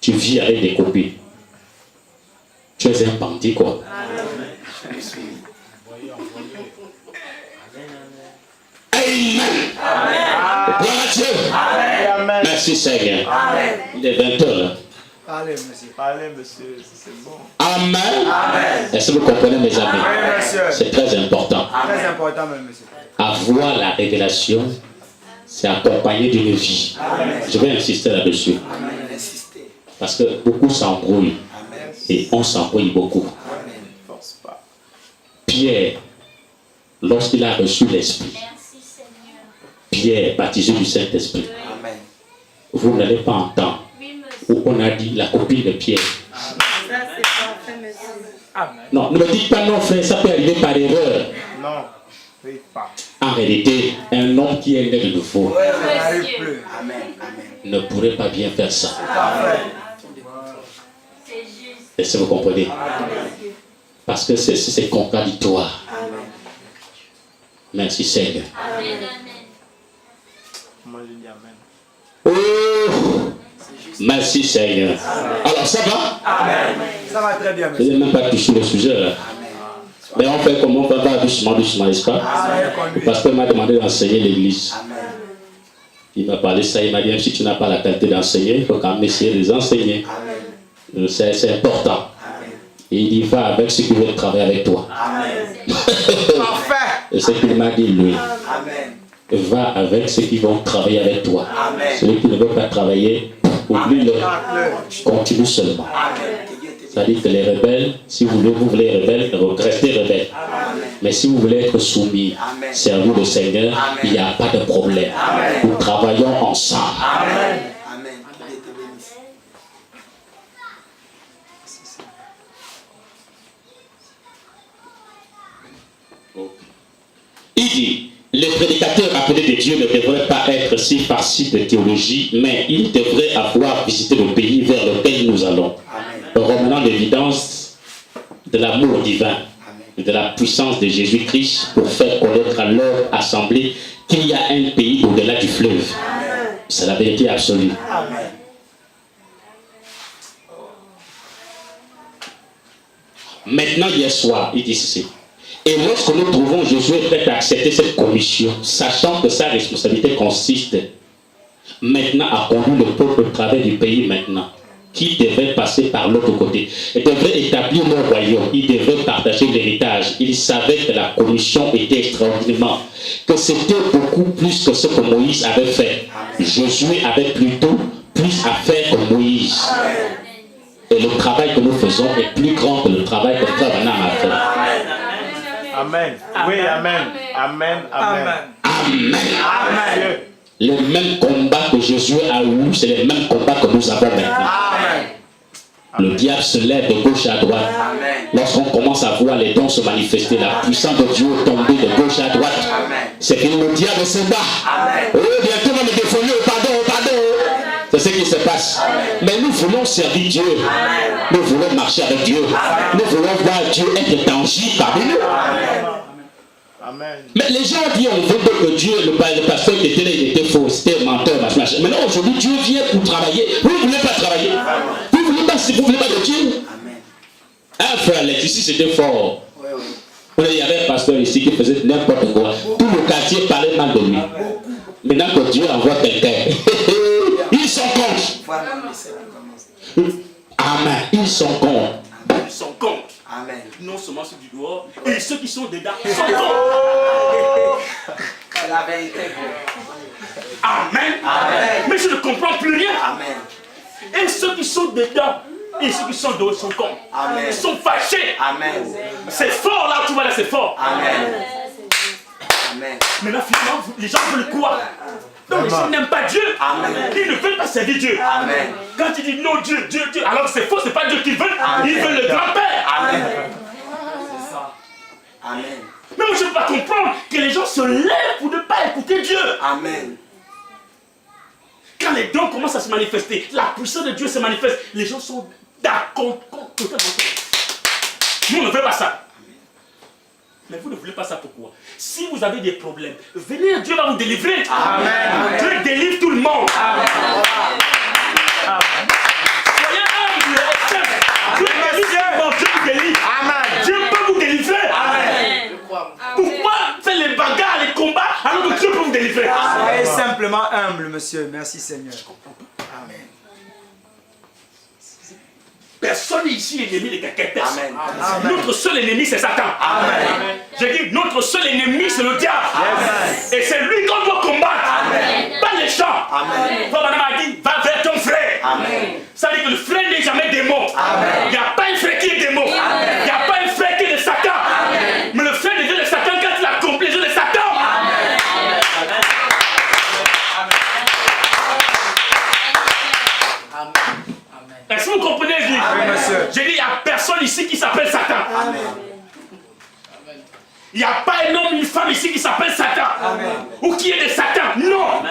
tu vis avec des copines. Tu es un bandit, quoi. Amen. Gloire à Dieu. Amen. Merci Seigneur. Amen. Il est 20h là. Allez, monsieur. Allez, monsieur. C'est bon. Amen. Est-ce que vous comprenez mes amis? Oui, monsieur. C'est très important. Très important, même, monsieur. Avoir la révélation, c'est accompagné d'une vie. Amen. Je vais insister là-dessus. Parce que beaucoup s'embrouillent. Et on s'embrouille beaucoup. Force pas. Pierre, lorsqu'il a reçu l'Esprit, Pierre, baptisé du Saint-Esprit, vous n'allez pas entendre où on a dit la copine de Pierre. Amen. Non, ne me dites pas non, frère, ça peut arriver par erreur. Non, oui, pas. En réalité, un homme qui est né de nouveau Ça n'arrive plus. ne pourrait pas bien faire ça. Parfait. Est-ce que vous comprenez? Parce que c'est contradictoire. Merci Seigneur. Moi, je dis Amen. Oh, merci Seigneur. Alors ça va? Amen. Ça va très bien, Je monsieur. n'ai même pas touché le sujet là. Mais on fait comment? On va doucement, n'est-ce pas? Le pasteur m'a demandé d'enseigner l'église. Il m'a parlé de ça, il m'a dit même si tu n'as pas la qualité d'enseigner, il faut quand même essayer de les enseigner. C'est important. Et il dit va avec ceux qui veulent travailler avec toi. Parfait. Et c'est ce qu'il m'a dit lui. Va avec ceux qui vont travailler avec toi. Celui qui ne veut pas travailler, oublie-le. Continue seulement. C'est-à-dire que les rebelles, si vous voulez rebelles, restez rebelles. Mais si vous voulez être soumis, servir le Seigneur, il n'y a pas de problème. Nous travaillons ensemble. Amen. Il dit, les prédicateurs appelés de Dieu ne devraient pas être si farcis de théologie, mais ils devraient avoir visité le pays vers lequel nous allons, remenant l'évidence de l'amour divin, de la puissance de Jésus-Christ pour faire connaître à leur assemblée qu'il y a un pays au-delà du fleuve. C'est la vérité absolue. Maintenant, hier soir, il dit ceci. Et lorsque nous trouvons Josué prêt à accepter cette commission, sachant que sa responsabilité consiste maintenant à conduire le peuple au travers du pays maintenant, qui devait passer par l'autre côté, et devrait établir leur royaume, il devrait partager l'héritage. Il savait que la commission était extraordinairement, que c'était beaucoup plus que ce que Moïse avait fait. Josué avait plutôt plus à faire que Moïse. Et le travail que nous faisons est plus grand que le travail que Frère Branham a fait. Amen. Oui, amen. Amen. Amen. Amen. Amen. Les mêmes combats que Jésus a eu, c'est les mêmes combats que nous avons maintenant. Amen. Le diable se lève de gauche à droite. Lorsqu'on commence à voir les dons se manifester, la puissance de Dieu tomber de gauche à droite, c'est que le diable se bat. Oh, bientôt on va me défendre, pardon. C'est ce qui se passe. Mais nous voulons servir Dieu. Nous voulons marcher avec Dieu. Nous voulons voir Dieu être tangible parmi nous. Amen. Mais les gens disent, on veut que Dieu, le pasteur qui était là, il était faux, c'était menteur, machin. Maintenant, aujourd'hui, Dieu vient pour travailler. Vous ne voulez pas travailler. Vous ne voulez pas de Dieu. Un frère Alex, ici, c'était fort. Il y avait un pasteur ici qui faisait n'importe quoi. Tout le quartier parlait mal de lui. Maintenant que Dieu envoie quelqu'un, ils sont contre. Amen. Ils sont contre. Ils sont contre. Amen. Non seulement ceux du dehors, et ceux qui sont dedans sont contre. C'est la vérité. Amen. Amen. Mais je ne comprends plus rien. Amen. Et ceux qui sont dedans, et ceux qui sont dehors sont contre. Amen. Ils sont fâchés. Amen. C'est fort là, tu vois là, c'est fort. Amen. Amen. Maintenant, finalement, les gens veulent quoi? Donc les gens n'aiment pas Dieu. Amen. Ils ne veulent pas servir Dieu. Amen. Quand ils disent non, Dieu, alors que c'est faux, c'est pas Dieu qu'ils veulent. Ils veulent le grand-père. Amen. C'est ça. Amen. Mais moi, je ne peux pas comprendre que les gens se lèvent pour ne pas écouter Dieu. Amen. Quand les dons commencent à se manifester, la puissance de Dieu se manifeste, les gens sont d'accord. Nous, on ne veut pas ça. Mais vous ne voulez pas ça pourquoi? Si vous avez des problèmes, venez, Dieu va vous délivrer. Amen. Dieu délivre tout le monde. Amen. Soyez humbles et simples. Dieu vous délivre. Amen. Dieu peut vous délivrer. Amen. Pourquoi faire les bagarres, les combats, alors que Dieu peut vous délivrer? Soyez simplement humble, monsieur. Merci, Seigneur. Amen. Personne ici n'est ennemi de quelqu'un. Personne. Amen. Notre seul ennemi, c'est Satan. Amen. J'ai dit, notre seul ennemi, c'est le diable. Amen. Et c'est lui qu'on doit combattre. Amen. Pas les gens. Amen. Frère Madame a dit, va vers ton frère. Amen. Ça veut dire que le frère n'est jamais démon. Amen. Il n'y a pas un frère qui est démon. Il n'y a pas un frère qui est de Satan. Amen. Mais le frère devient de Satan quand il accomplit les jeux de Satan. Est-ce que vous comprenez, Église? Amen, monsieur. J'ai dit, il n'y a personne ici qui s'appelle Satan. Amen. Il n'y a pas un homme, une femme ici qui s'appelle Satan. Amen. Ou qui est de Satan. Non.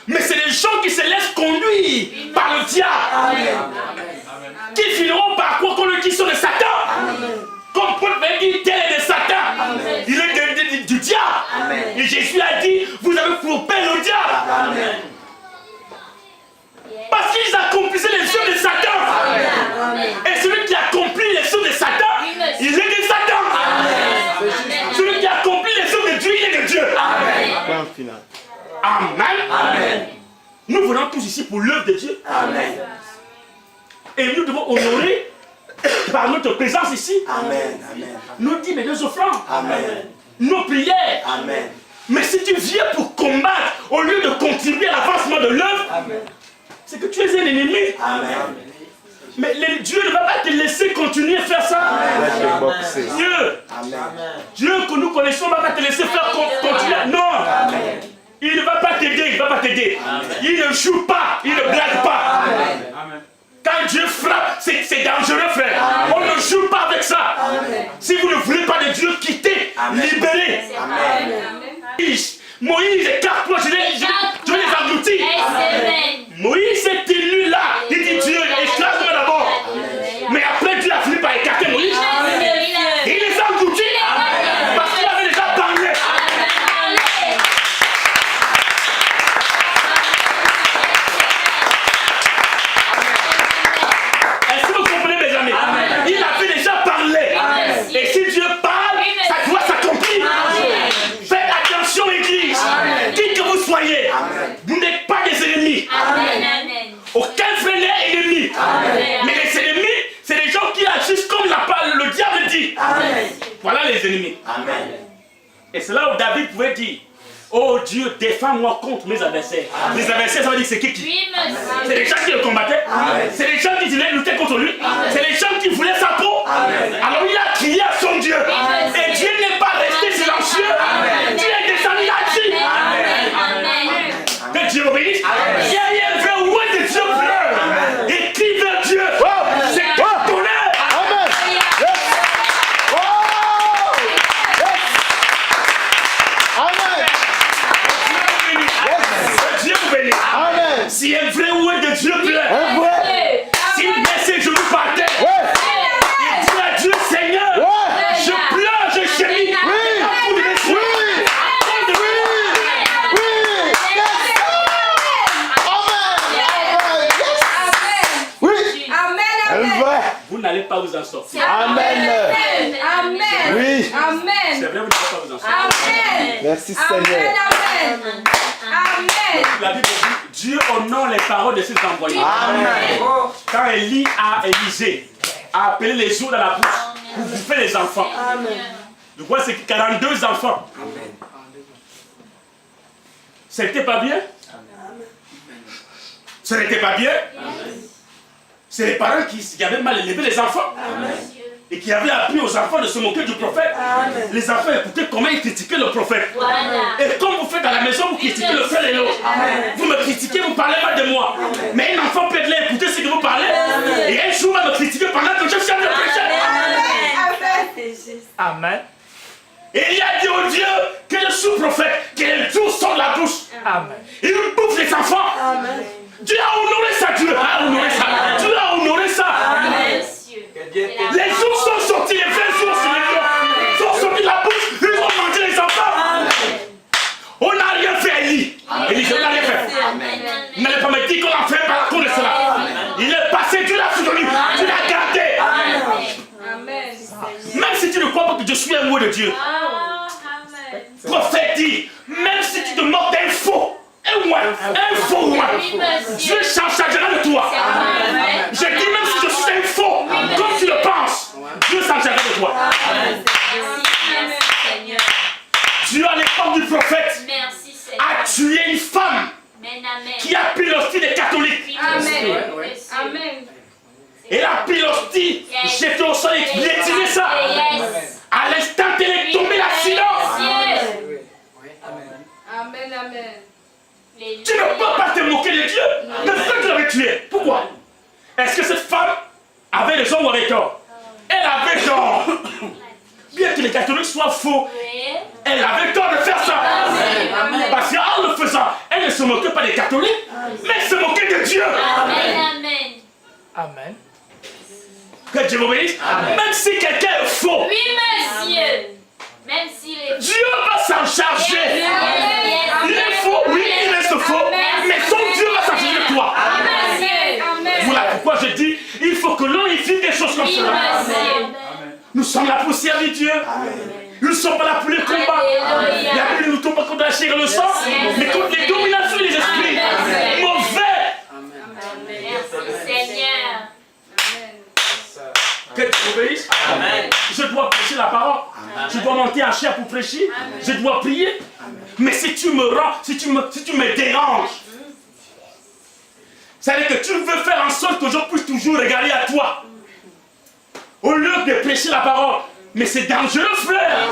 Mais c'est des gens qui se laissent conduire par le diable. Amen. Qui finiront par croire qu'on qui sont de Satan. Comme Paul va dire, tel est de Satan. Il est du diable. Amen. Et Jésus a dit, vous avez trompé le diable. Amen. Parce qu'ils accomplissaient les œuvres de Satan. Et celui qui accomplit les œuvres de Satan, il est de Satan. Celui qui accomplit les œuvres de Dieu, il est de Dieu. Point final. Amen. Amen. Nous venons tous ici pour l'œuvre de Dieu. Amen. Et nous devons honorer par notre présence ici Amen. Amen. nos dîmes et nos offrandes, Amen. nos prières. Amen. Mais si tu viens pour combattre au lieu de contribuer à l'avancement de l'œuvre, Amen. c'est que tu es un ennemi. Amen. Mais Dieu ne va pas te laisser continuer à faire ça. Dieu, Amen. Dieu que nous connaissons ne va pas te laisser faire continuer. Non. Il ne va pas t'aider, il ne va pas t'aider. Il ne joue pas, il ne blague pas. Quand Dieu frappe, c'est dangereux, frère. On ne joue pas avec ça. Si vous ne voulez pas de Dieu, quittez, libérez. Moïse et quatre fois, je vais les engloutir. Moïse s'est tenu là. Il dit Dieu, écrase-moi d'abord. Mais après, Dieu a fini par écarter Moïse. Il les a engloutis. Parce qu'il avait déjà parlé. Est-ce que vous comprenez, mes amis? Il avait déjà parlé. Et si Dieu parle, ça doit s'accomplir. Faites attention, Église. Qui que vous soyez, vous n'êtes pas des ennemis. Aucun frère n'est ennemi. Mais les ennemis, c'est les gens qui agissent comme le diable dit. Voilà les ennemis. Et c'est là où David pouvait dire, oh Dieu, défends-moi contre mes adversaires. Les adversaires, ça veut dire c'est qui? C'est les gens qui le combattaient. C'est les gens qui voulaient lutter contre lui. C'est les gens qui voulaient sa peau. Alors il a crié à son Dieu. Et Dieu n'est pas resté silencieux. Dieu est descendu là-dessus. Si un vrai ouais de Dieu pleure, Un vrai. s'il met ses genoux par terre, Ouais. il dit à Dieu, Seigneur, Ouais. je pleure, je gémis. Oui. À bout de mes yeux. Oui. Oui. Un vrai. Vous n'allez pas vous en sortir. Amen. Amen. Oui. C'est Amen. vrai, vous n'allez pas vous en sortir. Amen. Merci Seigneur. Amen. Amen. La Bible dit, Dieu honore les paroles de ses envoyés. Amen. Quand Élie a Élisée a appelé les eaux dans la bouche pour bouffer les enfants. Je crois que c'est 42 enfants. C'était pas bien? Ce n'était pas bien? C'est les parents qui avaient mal élevé les enfants. Et qui avaient appris aux enfants de se moquer du prophète. Les enfants écoutaient comment ils critiquaient le prophète. Et comme vous faites à la maison, vous critiquez le frère et l'autre. Vous me critiquez, vous parlez mal de moi. Mais un enfant peut être là, écouter ce que vous parlez. Et un jour, va me critiquer pendant que je suis en train de prêcher. Amen. Et il a dit au Dieu que je suis prophète, que les jours sortent de la bouche. Amen. Il bouffe les enfants. Dieu a honoré ça, Dieu a honoré ça. Dieu a honoré ça. Les jours sont sortis, les vrais jours sur les lieux sont sortis de la bouche, ils ont mangé les enfants. On n'a rien fait à Élie. Élie, on n'a rien fait. Il n'allait pas me dire qu'on a fait par contre de cela. Il est passé, Dieu l'a soutenu, Dieu l'a gardé. Même si tu ne crois pas que je suis un mot de Dieu, prophète dit, même si tu te moques d'un faux, un faux roi, Dieu s'en chargera de toi. Je dis même si je suis un faux, comme tu le penses, Dieu s'en chargera de toi. Dieu à l'époque du prophète a tué une femme qui a pris l'hostie des catholiques. Amen. Elle a pris l'hostie, jeté au sol et piétiné ça. À l'instant qu'elle est tombée, la silence. Amen. Tu ne peux pas te moquer de Dieu. Mais pourquoi tu l'avais tué? Pourquoi? Est-ce que cette femme avait raison ou avait tort? Elle avait tort. Bien que les catholiques soient faux, elle avait tort de faire ça. Parce qu'en le faisant, elle ne se moquait pas des catholiques, mais elle se moquait de Dieu. Amen. Que Dieu vous bénisse. Même si quelqu'un est faux, Même s'il est Dieu va s'en charger. Il est faux, oui, il reste faux, mais son Dieu va s'en charger de toi. Voilà pourquoi je dis, il faut que l'on y fasse des choses comme cela. Nous sommes là pour servir Dieu. Nous ne sommes pas là pour les combats. La Bible ne nous tombe pas contre la chair et le sang, mais contre les dominations des esprits mauvais. Que Dieu vous bénisse. Je dois prêcher la parole. Je dois monter en chair pour prêcher. Je dois prier. Mais si tu me rends, si tu me déranges, c'est-à-dire que tu veux faire en sorte que je puisse toujours regarder à toi, au lieu de prêcher la parole. Mais c'est dangereux, frère.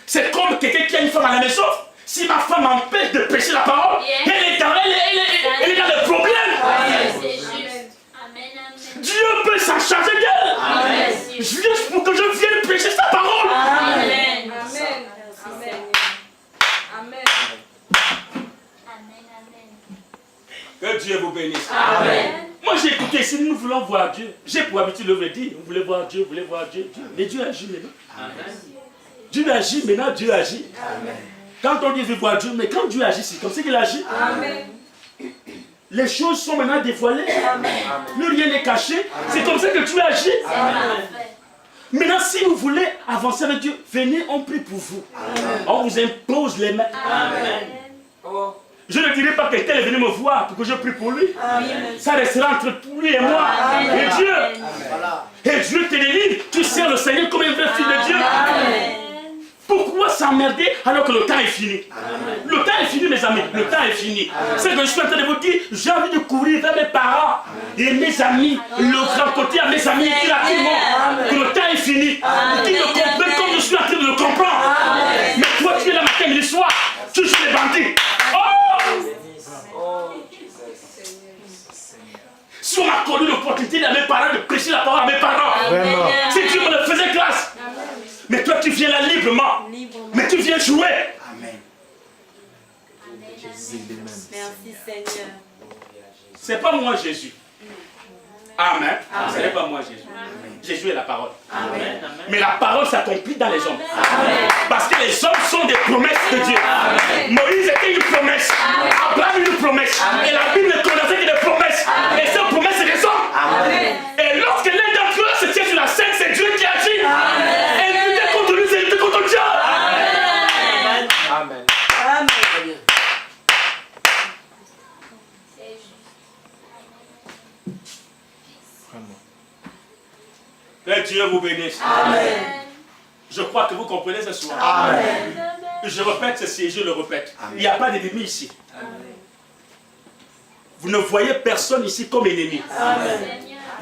C'est comme quelqu'un qui a une femme à la maison. Si ma femme m'empêche de prêcher la parole, elle est dans le problème. Dieu peut s'en charger d'elle. Juste pour que je vienne prêcher sa parole. Amen. Que Dieu vous bénisse. Amen. Moi j'ai écouté, si nous voulons voir Dieu, j'ai pour habitude de le dire, vous voulez voir Dieu, vous voulez voir Dieu. Mais Dieu agit maintenant. Amen. Dieu agit maintenant, Dieu agit. Amen. Quand on dit je veux voir Dieu, mais quand Dieu agit, c'est comme ça qu'il agit. Amen. Les choses sont maintenant dévoilées. Amen. Plus rien n'est caché. C'est comme ça que Dieu agit. Amen. Maintenant, si vous voulez avancer avec Dieu, venez, on prie pour vous. Amen. On vous impose les mains. Amen. Oh. Je ne dirai pas que quelqu'un est venu me voir pour que je prie pour lui. Amen. Ça restera entre lui et moi. Amen. Et Dieu. Amen. Et Dieu te délivre. Tu sers le Seigneur comme un vrai fils de Dieu. Amen. Pourquoi s'emmerder alors que le temps est fini? Amen. Le temps est fini, mes amis. Le temps est fini. C'est que je suis en train de vous dire, j'ai envie de courir vers mes parents et mes amis, le raconter à mes amis qui rapidement que le temps est fini. Qui me comprennent comme je suis en train de le comprendre. Amen. Mais toi, tu es là matin, midi, soir, tu joues les bandits. Si on m'a connu l'opportunité à mes parents de prêcher la parole à mes parents, si Dieu me le faisait grâce. Mais toi tu viens là librement. Mais tu viens jouer. Amen. Merci Seigneur. Ce n'est pas moi Jésus. Amen. Ce n'est pas moi Jésus. Jésus est la parole. Amen. Mais la parole s'accomplit dans les hommes. Amen. Parce que les hommes sont des promesses de Dieu. Amen. Moïse était une promesse. Abraham une promesse. Amen. Et la Bible ne connaissait que des promesses. Amen. Et ces promesses, c'est des hommes. Amen. Et lorsque l'un d'entre eux se tient sur la scène, c'est Dieu qui agit. Amen. Et lutter contre lui, c'est lutter contre Dieu. Amen. Amen. Amen. Que Dieu vous bénisse. Amen. Je crois que vous comprenez ce soir. Amen. Je répète ceci et je le répète. Amen. Il n'y a pas d'ennemi ici. Amen. Vous ne voyez personne ici comme ennemi. Amen.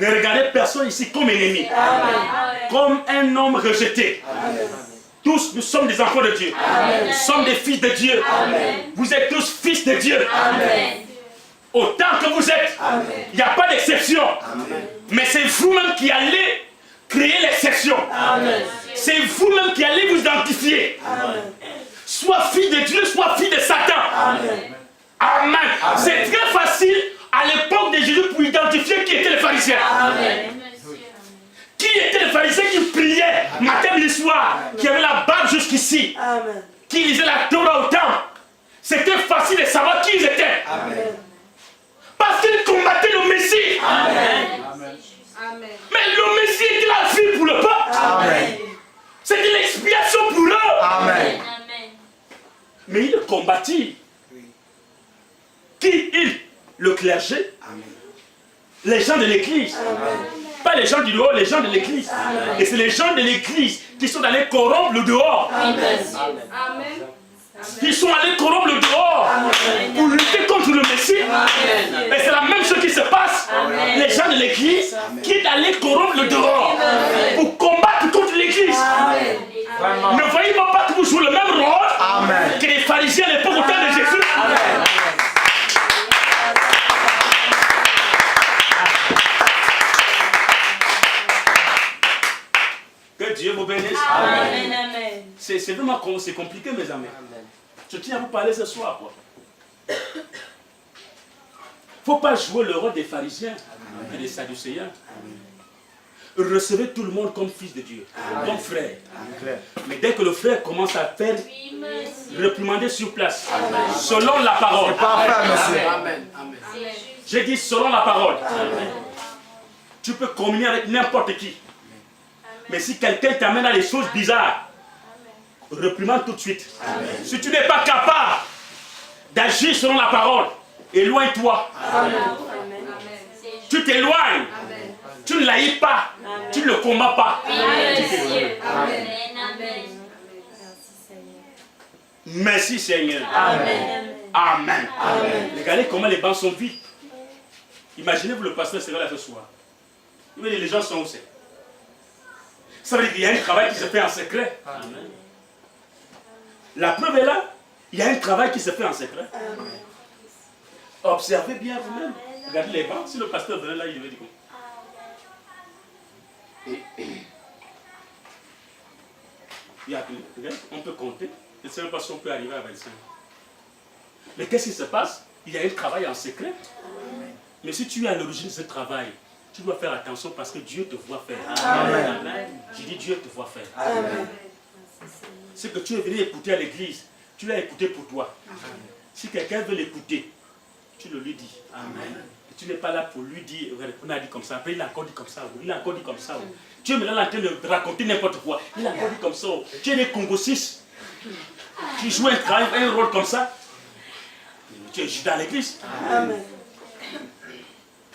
Ne regardez personne ici comme ennemi. Amen. Comme un homme rejeté. Amen. Tous, nous sommes des enfants de Dieu. Amen. Nous sommes des fils de Dieu. Amen. Vous êtes tous fils de Dieu. Amen. Autant que vous êtes, il n'y a pas d'exception. Mais c'est vous-même qui allez créer l'exception. C'est vous-même qui allez vous identifier. Amen. Soit fille de Dieu, soit fille de Satan. Amen. Amen. Amen. C'est très facile à l'époque de Jésus pour identifier qui étaient les pharisiens. Amen. Qui étaient les pharisiens qui priaient matin et soir, qui avaient la barbe jusqu'ici, qui lisaient la Torah au temple. C'était facile de savoir qui ils étaient. Amen. Parce qu'ils combattaient le Messie. Amen. Amen. Mais le Messie était la vie pour le peuple. C'était l'expiation pour eux. Amen. Mais il combattit. Qui il? Le clergé. Amen. Les gens de l'église. Pas les gens du dehors, les gens de l'église. Et c'est les gens de l'église qui sont allés corrompre le dehors. Amen. Amen. Ils sont allés corrompre le dehors pour lutter contre le Messie. Et c'est la même chose qui se passe. Amen. Les gens de l'église qui sont allés corrompre le dehors pour combattre contre l'église. Ne voyez-vous pas que vous jouez le même rôle que les pharisiens à l'époque au temps de Jésus? Amen. Que Dieu vous bénisse. Amen. Amen. C'est vraiment compliqué, mes amis. Amen. Je tiens à vous parler ce soir. Il ne faut pas jouer le rôle des pharisiens et des sadducéens. Recevez tout le monde comme fils de Dieu, comme frère. Amen. Mais dès que le frère commence à faire réprimander sur place, selon la parole. Amen. J'ai dit selon la parole. Amen. Tu peux communier avec n'importe qui. Mais si quelqu'un t'amène à des choses bizarres, réprimande tout de suite. Amen. Si tu n'es pas capable d'agir selon la parole, éloigne-toi. Tu t'éloignes. Tu ne l'haïs pas. Amen. Tu ne le combats pas. Amen. Merci Seigneur. Amen. Amen. Amen. Regardez comment les bancs sont vides. Imaginez-vous le pasteur sera là ce soir. Les gens sont où c'est? Ça veut dire qu'il y a un travail qui se fait en secret. Amen. La preuve est là. Il y a un travail qui se fait en secret. Amen. Observez bien vous-même. Regardez les bancs. Si le pasteur venait là, il devait dire quoi? Regarde, on peut compter. Je ne sais même pas si on peut arriver à 25. Mais qu'est-ce qui se passe? Il y a un travail en secret. Amen. Mais si tu es à l'origine de ce travail, tu dois faire attention parce que Dieu te voit faire. Amen. Amen. Je dis Dieu te voit faire. Amen. Ce que tu es venu écouter à l'église, tu l'as écouté pour toi. Amen. Si quelqu'un veut l'écouter, tu le lui dis. Amen. Et tu n'es pas là pour lui dire, on a dit comme ça, après il a encore dit comme ça, il a encore dit comme ça. Tu es maintenant en train de raconter n'importe quoi. Il a encore dit comme ça. Tu es né Congo 6. Tu joues un rôle comme ça. Tu es dans l'église. Amen.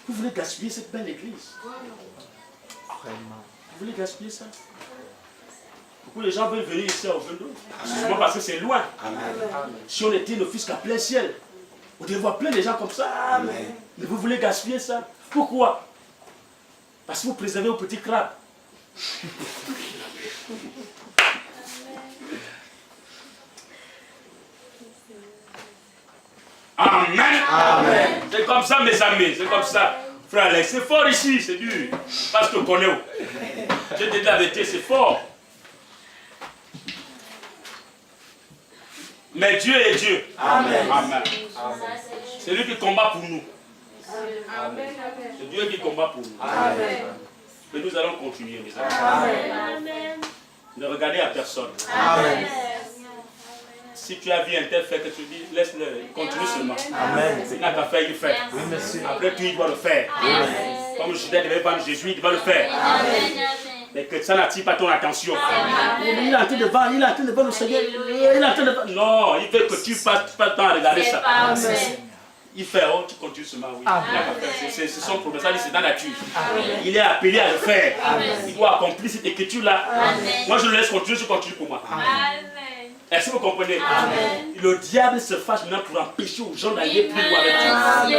Vous voulez gaspiller cette belle église? Vous voulez gaspiller ça? Pourquoi les gens veulent venir ici au Vendo? Souvent parce que c'est loin. Amen. Si on était ne fût qu'à plein ciel, vous devez voir plein de gens comme ça. Amen. Mais vous voulez gaspiller ça? Pourquoi? Parce que vous préservez vos petits crabes. Amen. Amen. C'est comme ça, mes amis. C'est comme ça. Frère Alex, c'est fort ici, c'est dur. Parce que je connais où. J'ai dit la vérité, c'est fort. Mais Dieu est Dieu. Amen. Amen. C'est lui qui combat pour nous. C'est Dieu qui combat pour nous. Amen. Mais nous allons continuer, mes amis. Amen. Ne regardez à personne. Amen. Si tu as vu un tel fait que tu dis, laisse-le, continue seulement. Amen. C'est n'a qu'à faire, il fait. Oui, monsieur. Après tout, il doit le faire. Comme Judas devait vendre Jésus, il doit le faire. Mais que ça n'attire pas ton attention. Il est en train de vendre, il est en train de vendre le Seigneur. Il est en train de vendre. Non, il veut que tu passes pas le temps à regarder ça. Il fait, oh, tu continues seulement, oui. C'est son problème, ça c'est dans la nature. Il est appelé à le faire. Il doit accomplir cette écriture-là. Moi, je le laisse continuer, je continue pour moi. Est-ce que vous comprenez? Le diable se fâche maintenant pour empêcher aux gens d'aller plus loin avec Dieu.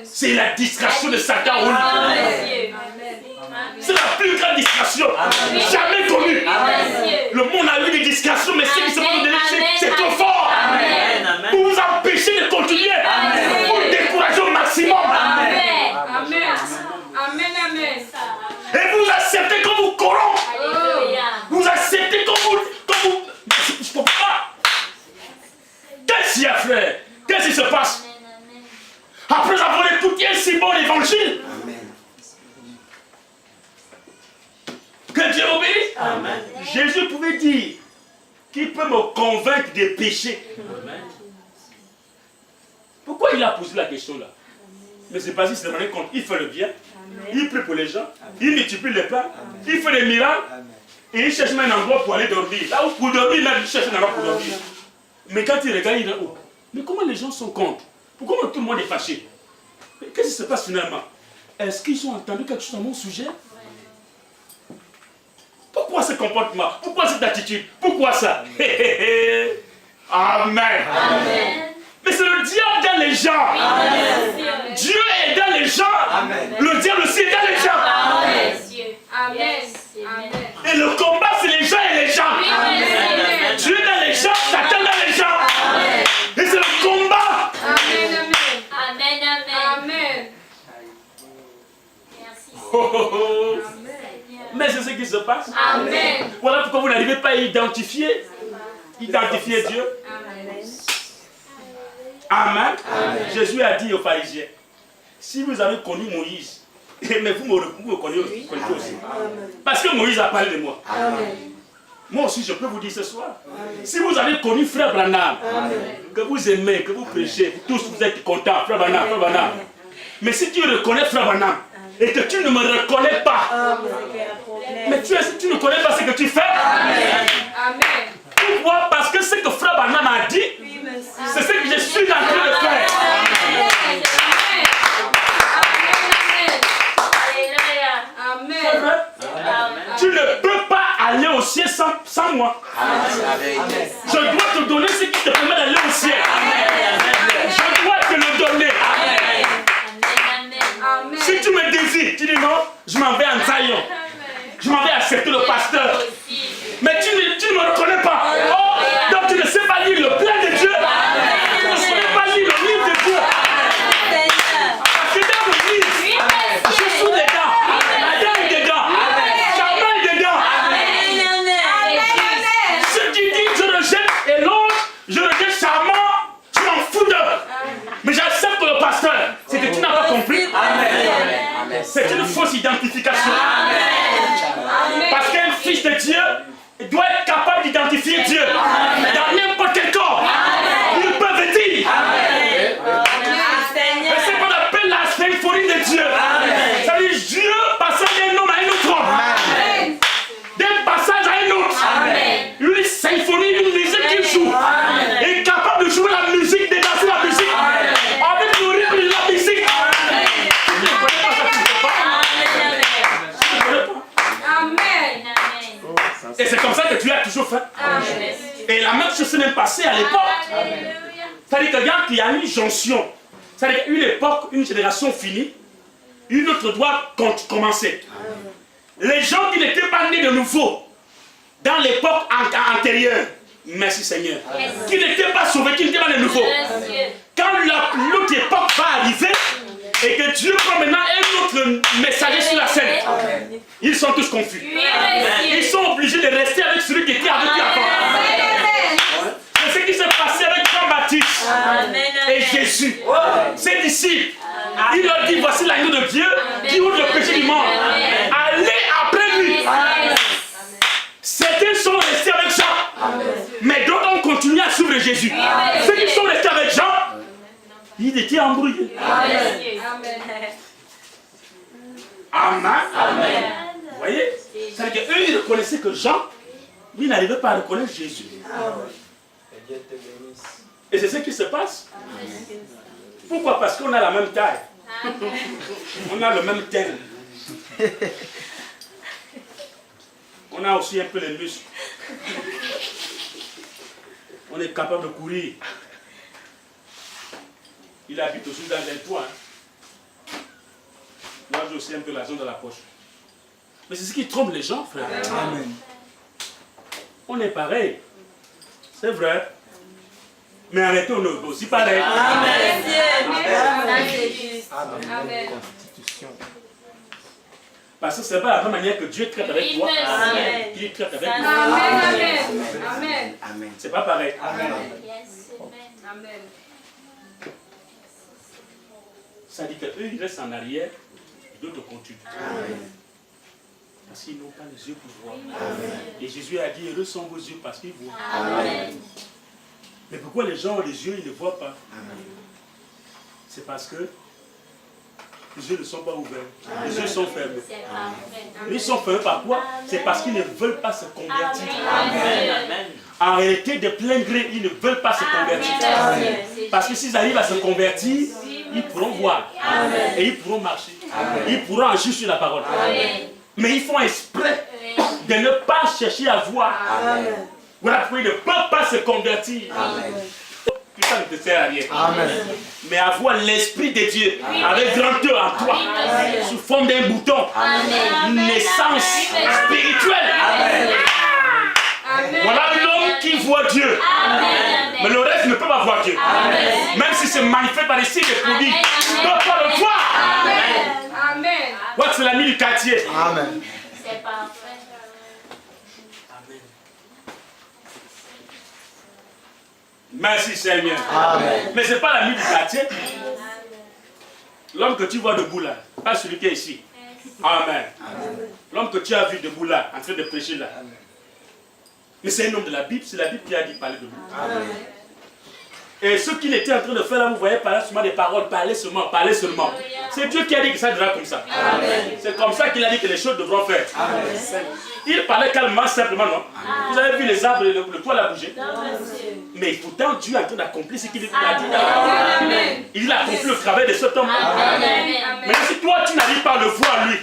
C'est la distraction de Satan. C'est la plus grande distraction jamais connue. Le monde a eu des distractions, mais ce qui se passe au délai, c'est trop fort. Pour vous empêcher de continuer. Pour vous décourager au maximum. Et vous acceptez qu'on vous corrompt. Vous acceptez qu'on vous... Je ne comprends pas. Qu'est-ce qu'il y a, frère? Qu'est-ce qui se passe? Après avoir écouté un si bon évangile, que Dieu obéisse. Jésus pouvait dire qu'il peut me convaincre des péchés. Pourquoi il a posé la question là? Mais c'est parce qu'il se rendait compte. Il fait le bien, il prie pour les gens, il multiplie les pains, il fait des miracles. Et il cherche même un endroit pour aller dormir. Là où pour dormir, il cherche un endroit pour dormir. Mais quand il regarde, il dit, oh, mais comment les gens sont contre? Pourquoi tout le monde est fâché? Qu'est-ce qui se passe finalement? Est-ce qu'ils ont entendu quelque chose à mon sujet? Pourquoi ce comportement? Pourquoi cette attitude? Pourquoi ça? Amen. Amen. Mais c'est le diable dans les gens. Amen. Dieu est dans les gens. Amen. Le diable aussi est dans les gens. Amen. Amen. Et le combat, c'est les gens et les gens. Amen. Dieu dans les gens, Satan dans les gens. Amen. Et c'est le combat. Amen. Amen. Merci. Mais c'est ce qui se passe. Amen. Voilà pourquoi vous n'arrivez pas à identifier Dieu. Amen. Amen. Jésus a dit aux pharisiens, si vous avez connu Moïse, mais vous me connaissez aussi. Parce que Moïse a parlé de moi. Amen. Moi aussi, je peux vous dire ce soir. Amen. Si vous avez connu Frère Branham, que vous aimez, que vous prêchez, tous vous êtes contents, Frère Branham, Frère Branham. Mais si tu reconnais Frère Branham et que tu ne me reconnais pas, mais tu ne connais pas ce que tu fais. Amen. Pourquoi? Parce que ce que Frère Branham a dit, c'est ce que je suis en train de faire. C'est vrai? Tu ne peux pas aller au ciel sans moi. Je dois te donner ce qui te permet d'aller au ciel. Je dois te le donner. Si tu me désires, tu dis non, je m'en vais en Zion. Je m'en vais accepter le pasteur. Mais tu ne me reconnais pas. Oh, donc tu ne sais pas lire le plan de Dieu. Tu ne sais pas lire le livre de Dieu. Parce que dans le livre, je suis dedans. Adam est dedans. Charmant est dedans. Ce qui dit je rejette et l'autre, je rejette Charmant, tu m'en fous d'eux. Mais j'accepte le pasteur. C'est que tu n'as pas compris. C'est une fausse identification. Parce qu'un fils de Dieu doit être capable d'identifier Dieu. Dans n'importe quel corps. Il peut venir. Et c'est ce qu'on appelle la symphonie de Dieu. Ça veut dire Dieu passant d'un homme à un autre homme. D'un passage à un autre. Une symphonie, une musique qu'il joue. Il est capable de jouer la musique, de danser la musique. Avec le rythme de la musique. Tu ne connais pas ça, tu ne sais pas. Tu ne connais pas. Et c'est comme ça que tu as toujours fait. Amen. Et la même chose s'est même passée à l'époque. C'est-à-dire qu'il y a une jonction. C'est-à-dire qu'une époque, une génération finie, une autre doit commencer. Amen. Les gens qui n'étaient pas nés de nouveau dans l'époque antérieure, merci Seigneur, qui n'étaient pas sauvés, qui n'étaient pas de nouveau, quand l'autre époque va arriver, et que Dieu prend maintenant un autre messager sur la scène, ils sont tous confus. Ils sont obligés de rester avec celui qui était avec lui avant. C'est ce qui s'est passé avec Jean-Baptiste. Et Jésus, ses disciples, il leur dit, voici l'agneau de Dieu qui ôte le péché du monde. Allez après lui. Certains sont restés avec Jean, mais d'autres ont continué à suivre Jésus. Ceux qui sont restés avec Jean, ils étaient embrouillés. Amen. Vous voyez? C'est-à-dire qu'eux, ils reconnaissaient que Jean, lui, n'arrivait pas à reconnaître Jésus. Et c'est ce qui se passe. Pourquoi? Parce qu'on a la même taille. On a le même thème. On a aussi un peu les muscles. On est capable de courir. Il habite aussi dans un toit. Moi, j'ai aussi un peu l'argent dans la poche. Mais c'est ce qui trompe les gens, frère. Amen. On est pareil. C'est vrai. Mais arrêtez, on est aussi pareil. Amen. Parce que ce n'est pas la même manière que Dieu traite avec toi qu'il traite avec nous. Amen. C'est pas pareil. Amen. Ça dit qu'eux, ils restent en arrière, d'autres continuent. Parce qu'ils n'ont pas les yeux pour voir. Et Jésus a dit, heureux sont vos yeux parce qu'ils voient. Mais pourquoi les gens ont les yeux, ils ne voient pas? C'est parce que les yeux ne sont pas ouverts. Les yeux sont fermés. Ils sont fermés par quoi? C'est parce qu'ils ne veulent pas se convertir. En réalité, de plein gré, ils ne veulent pas se convertir. Parce que s'ils arrivent à se convertir, ils pourront voir. Et ils pourront marcher. Ils pourront agir sur la parole. Mais ils font exprès de ne pas chercher à voir. Voilà pourquoi ils ne peuvent pas se convertir. Tout ça ne te sert à rien. Mais avoir l'Esprit de Dieu avec grandeur en toi, sous forme d'un bouton, une naissance spirituelle. Voilà l'homme qui voit Dieu. Mais le reste ne peut pas voir Dieu. Même si c'est manifesté par les signes et produits, ne peut pas le voir. Voilà, c'est l'ami du quartier. Amen. C'est parfait. Merci Seigneur. Amen. Mais ce n'est pas l'ami du quartier. L'homme que tu vois debout là, pas celui qui est ici. Amen. L'homme que tu as vu debout là, en train de prêcher là. Mais c'est un homme de la Bible, c'est la Bible qui a dit parler de vous. Et ce qu'il était en train de faire là, vous voyez, parler seulement des paroles, parler seulement, parler seulement. C'est Dieu qui a dit que ça devra comme ça. C'est comme ça qu'il a dit que les choses devront faire. Il parlait calmement, simplement, non? Vous avez vu les arbres, le toit a bougé. Mais pourtant, Dieu est en train d'accomplir ce qu'il a dit. Il a accompli le travail de cet homme. Mais si toi, tu n'arrives pas à le voir, lui,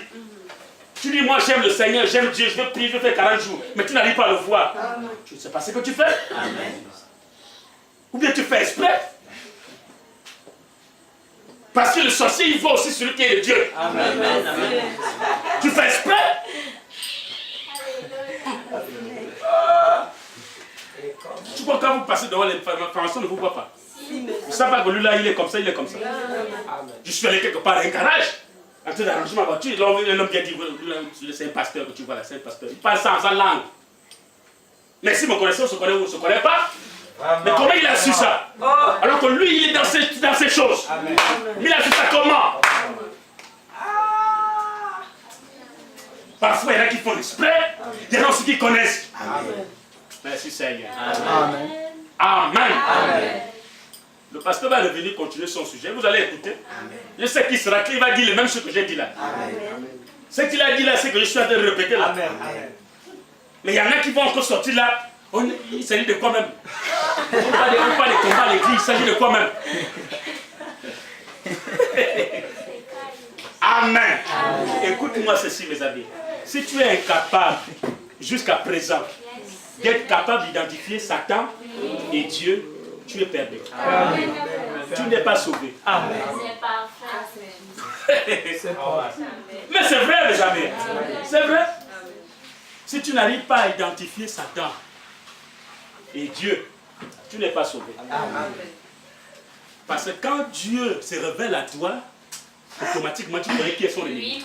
tu dis, moi j'aime le Seigneur, j'aime Dieu, je vais prier, je vais faire 40 jours, mais tu n'arrives pas à le voir. Tu ne sais pas ce que tu fais. Ou bien tu fais exprès. Parce que le sorcier, il voit aussi celui qui est de Dieu. Tu fais exprès. Tu vois, quand vous passez devant les formations, ne vous voit pas. Vous savez pas que lui là, il est comme ça, il est comme ça. Je suis allé quelque part à un garage, en train d'arranger ma voiture. L'homme qui a dit, c'est un pasteur que tu vois là, c'est un pasteur. Il parle ça en sa langue. Mais si mon connaisseur ne se connaît pas, mais comment il a su ça? Alors que lui, il est dans ces choses. Mais il a su ça comment? Parfois, il y en a qui font exprès, il y en a aussi qui connaissent. Merci Seigneur. Amen. Le pasteur va revenir continuer son sujet. Vous allez écouter. Je sais qu'il sera clair, il va dire les mêmes choses que j'ai dit là. Ce qu'il a dit là, c'est que je suis en train de répéter là. Mais il y en a qui vont encore sortir là. Il s'agit de quoi même? On parle de combat à l'église, il s'agit de quoi même? Amen. Écoute-moi ceci, mes amis. Si tu es incapable, jusqu'à présent, d'être capable d'identifier Satan et Dieu, tu es perdu. Tu n'es pas sauvé. C'est parfait. Mais c'est vrai, mes amis. C'est vrai. Si tu n'arrives pas à identifier Satan et Dieu, tu n'es pas sauvé. Parce que quand Dieu se révèle à toi, automatiquement tu connais qui est son ennemi.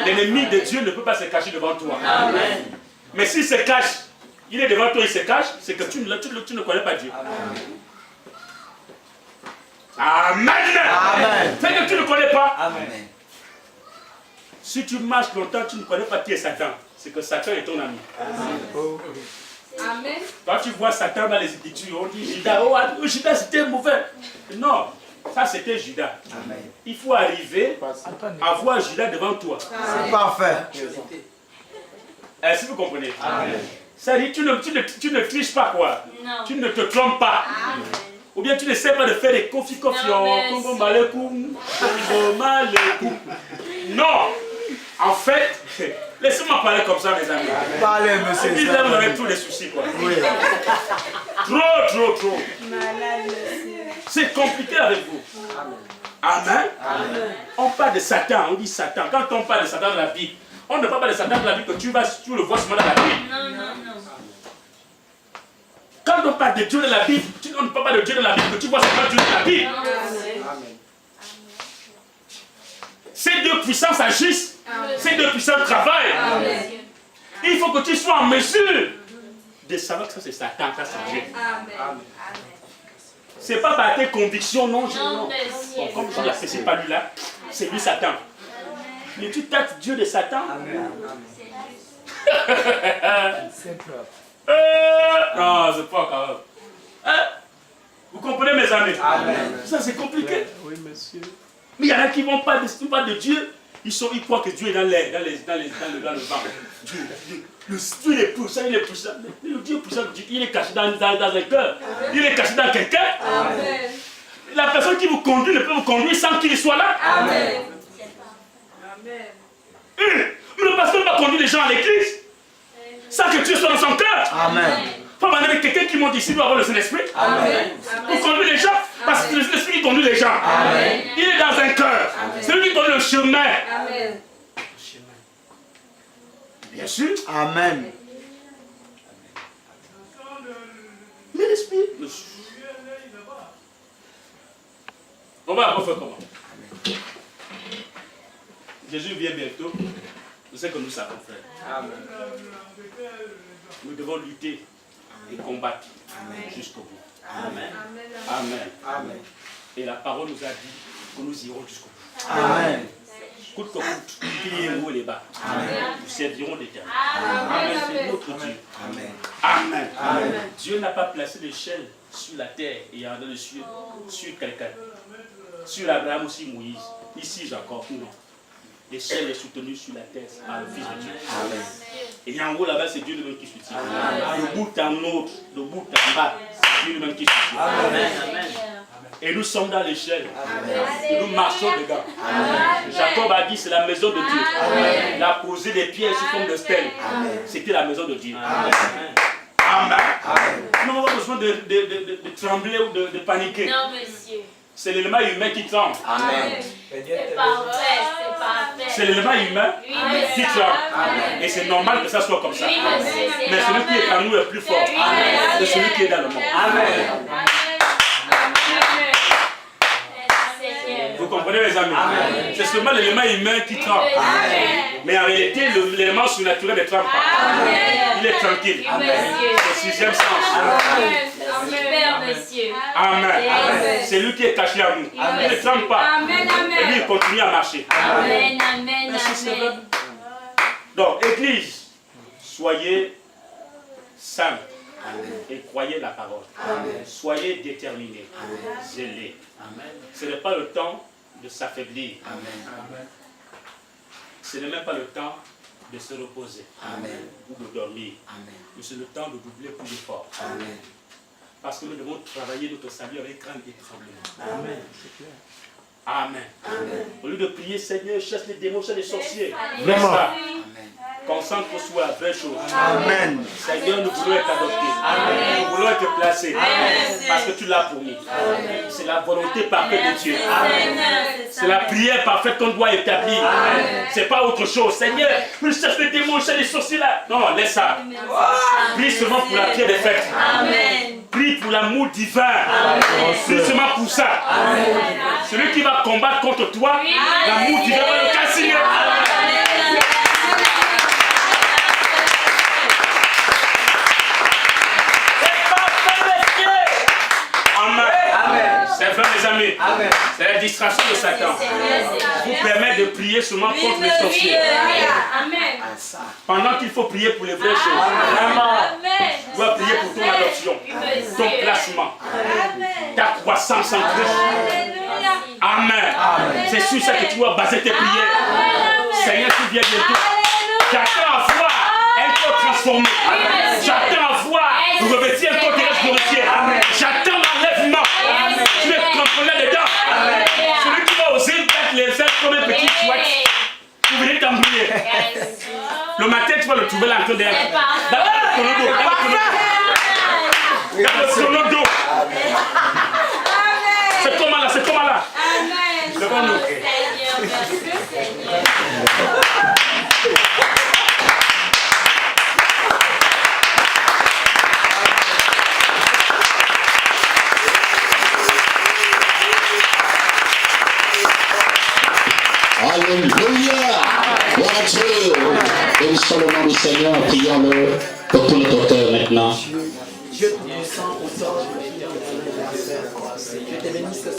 L'ennemi de Dieu ne peut pas se cacher devant toi. Mais s'il se cache, il est devant toi, il se cache, c'est que tu ne connais pas Dieu. Amen. Amen. C'est que tu ne connais pas. Amen. Si tu marches longtemps, tu ne connais pas qui est Satan. C'est que Satan est ton ami. Amen. Quand tu vois Satan dans les Écritures, on dit Judas, oh, Judas c'était mauvais. Non, ça c'était Judas. Amen. Il faut arriver à voir Judas devant toi. C'est parfait. Est-ce que vous comprenez? Ça dit, tu ne triches pas quoi. Non. Tu ne te trompes pas. Ou bien tu n'essaies pas de faire des Non. En fait, laissez-moi parler comme ça, mes amis. Parlez, monsieur. Et puis là, vous avez tous les soucis, quoi. Oui. Trop. C'est compliqué avec vous. Amen. On parle de Satan, on dit Satan. Quand on parle de Satan dans la Bible, on ne parle pas de Satan dans la Bible que tu le vois seulement dans la Bible. Non. Quand on parle de Dieu dans la Bible, on ne parle pas de Dieu dans la Bible que tu vois seulement Dieu dans la Bible. Ces deux puissances agissent. Ces deux puissances travaillent. Il faut que tu sois en mesure de savoir que ça c'est Satan, ça c'est Dieu. C'est pas par tes convictions, non. Bon, comme je l'ai fait, c'est pas lui là, c'est lui Satan. Mais tu traites Dieu de Satan. C'est propre. Non, c'est pas quand même. Hein? Vous comprenez mes amis? Amen. Ça c'est compliqué. Oui, monsieur. Mais il y en a qui vont pas de Dieu. Ils croient que Dieu est dans le vent. Dieu est puissant, il est puissant. Le Dieu puissant, il est caché dans un cœur. Il est caché dans quelqu'un. La personne qui vous conduit ne peut vous conduire sans qu'il soit là. Amen. Mais le pasteur va conduire les gens à l'église sans que Dieu soit dans son cœur. Amen. Faut m'en avec quelqu'un qui monte ici doit avoir le Saint-Esprit. Pour conduire les gens. Parce que c'est le Saint-Esprit qui conduit les gens. Amen. Il est dans un cœur. C'est lui qui conduit le chemin. Amen. Bien sûr. Amen. Mais l'Esprit. On va faire comment? Jésus vient bientôt. C'est ce que nous savons faire. Amen. Nous devons lutter et combattre jusqu'au bout. Amen. Amen. Amen. Et la parole nous a dit que nous irons jusqu'au bout. Amen. Coûte que coûte, qu'il y ait haut et les bas. Nous servirons l'Éternel. Amen. C'est notre Dieu. Amen. Amen. Amen. Dieu n'a pas placé l'échelle sur la terre et en dans le ciel sur quelqu'un. Sur Abraham aussi Moïse. Ici Jacob. Non. L'échelle est soutenue sur la terre par le Fils de Dieu. Amen. Et en haut là-bas, c'est Dieu lui-même qui soutient. Le bout en autre, le bout en bas, c'est Dieu lui-même qui soutient. Amen. Et nous sommes dans l'échelle. Et nous marchons dedans. Jacob a dit c'est la maison de Dieu. Il a posé des pierres sous forme de stèle. C'était la maison de Dieu. Amen. Nous n'avons pas besoin de trembler ou de paniquer. Non, monsieur. C'est l'élément humain qui tremble. Amen. C'est parfait, c'est parfait. C'est l'élément humain Oui, qui monsieur. tremble. Et c'est normal que ça soit comme ça. Oui, monsieur, c'est Mais celui qui est en nous est plus fort que celui qui est dans le monde. Amen. Vous comprenez mes amis? C'est seulement l'élément humain qui tremble. Mais en réalité, l'élément surnaturel ne tremble pas. Il est tranquille. C'est le sixième sens. Super, monsieur. Amen. C'est lui qui est caché à nous. Il ne tremble pas. Et lui, il continue à marcher. Amen, amen, amen. Donc, Église, soyez saints et croyez la parole. Soyez déterminés, zélés. Ce n'est pas le temps de s'affaiblir. Ce n'est même pas le temps de se reposer ou de dormir. Mais c'est le temps de doubler plus d'efforts. Parce que nous devons travailler notre salut avec crainte et tremblement. Amen. Au lieu de prier, Seigneur, chasse les démons, chasse les sorciers. Vraiment. Concentre-toi sur la vraie chose. Amen. Seigneur, nous voulons être adoptés. Nous voulons être placés. Parce que tu l'as promis. C'est la volonté parfaite de Dieu. C'est la prière parfaite qu'on doit établir. C'est pas autre chose. Seigneur, nous cherchons les démons, chasse les sorciers là. Non, laisse ça. Prie seulement pour la prière des fêtes. Prie pour l'amour divin. Prie seulement pour ça. Celui qui va combattre contre toi, l'amour divin va le casser. C'est frères, mes amis, c'est la distraction de Satan. Vous permet de prier seulement contre les sorciers. Amen. Pendant qu'il faut prier pour les vraies choses. Tu dois prier pour ton adoption, ton placement, ta croissance en Christ. Amen. C'est sur ça que tu dois baser tes prières. Seigneur, tu viens bientôt. J'attends à voir un corps transformé. J'attends à voir revêtir un corps terrestre glorifié. J'attends l'enlèvement. Tu es contrôlé dedans. Celui qui va oser mettre les ailes comme un petit chouette pour venir t'embrouiller. Le matin, tu vas le trouver là en train d'être. Dans le chrono d'eau. Dans le chrono d'eau. C'est comment là, c'est comment là. Devant nous. Alléluia. Gloire à Dieu. Bénissons le nom du Seigneur. Prions-le pour tout notre cœur maintenant. Dieu tout-puissant, au sort, je te bénis.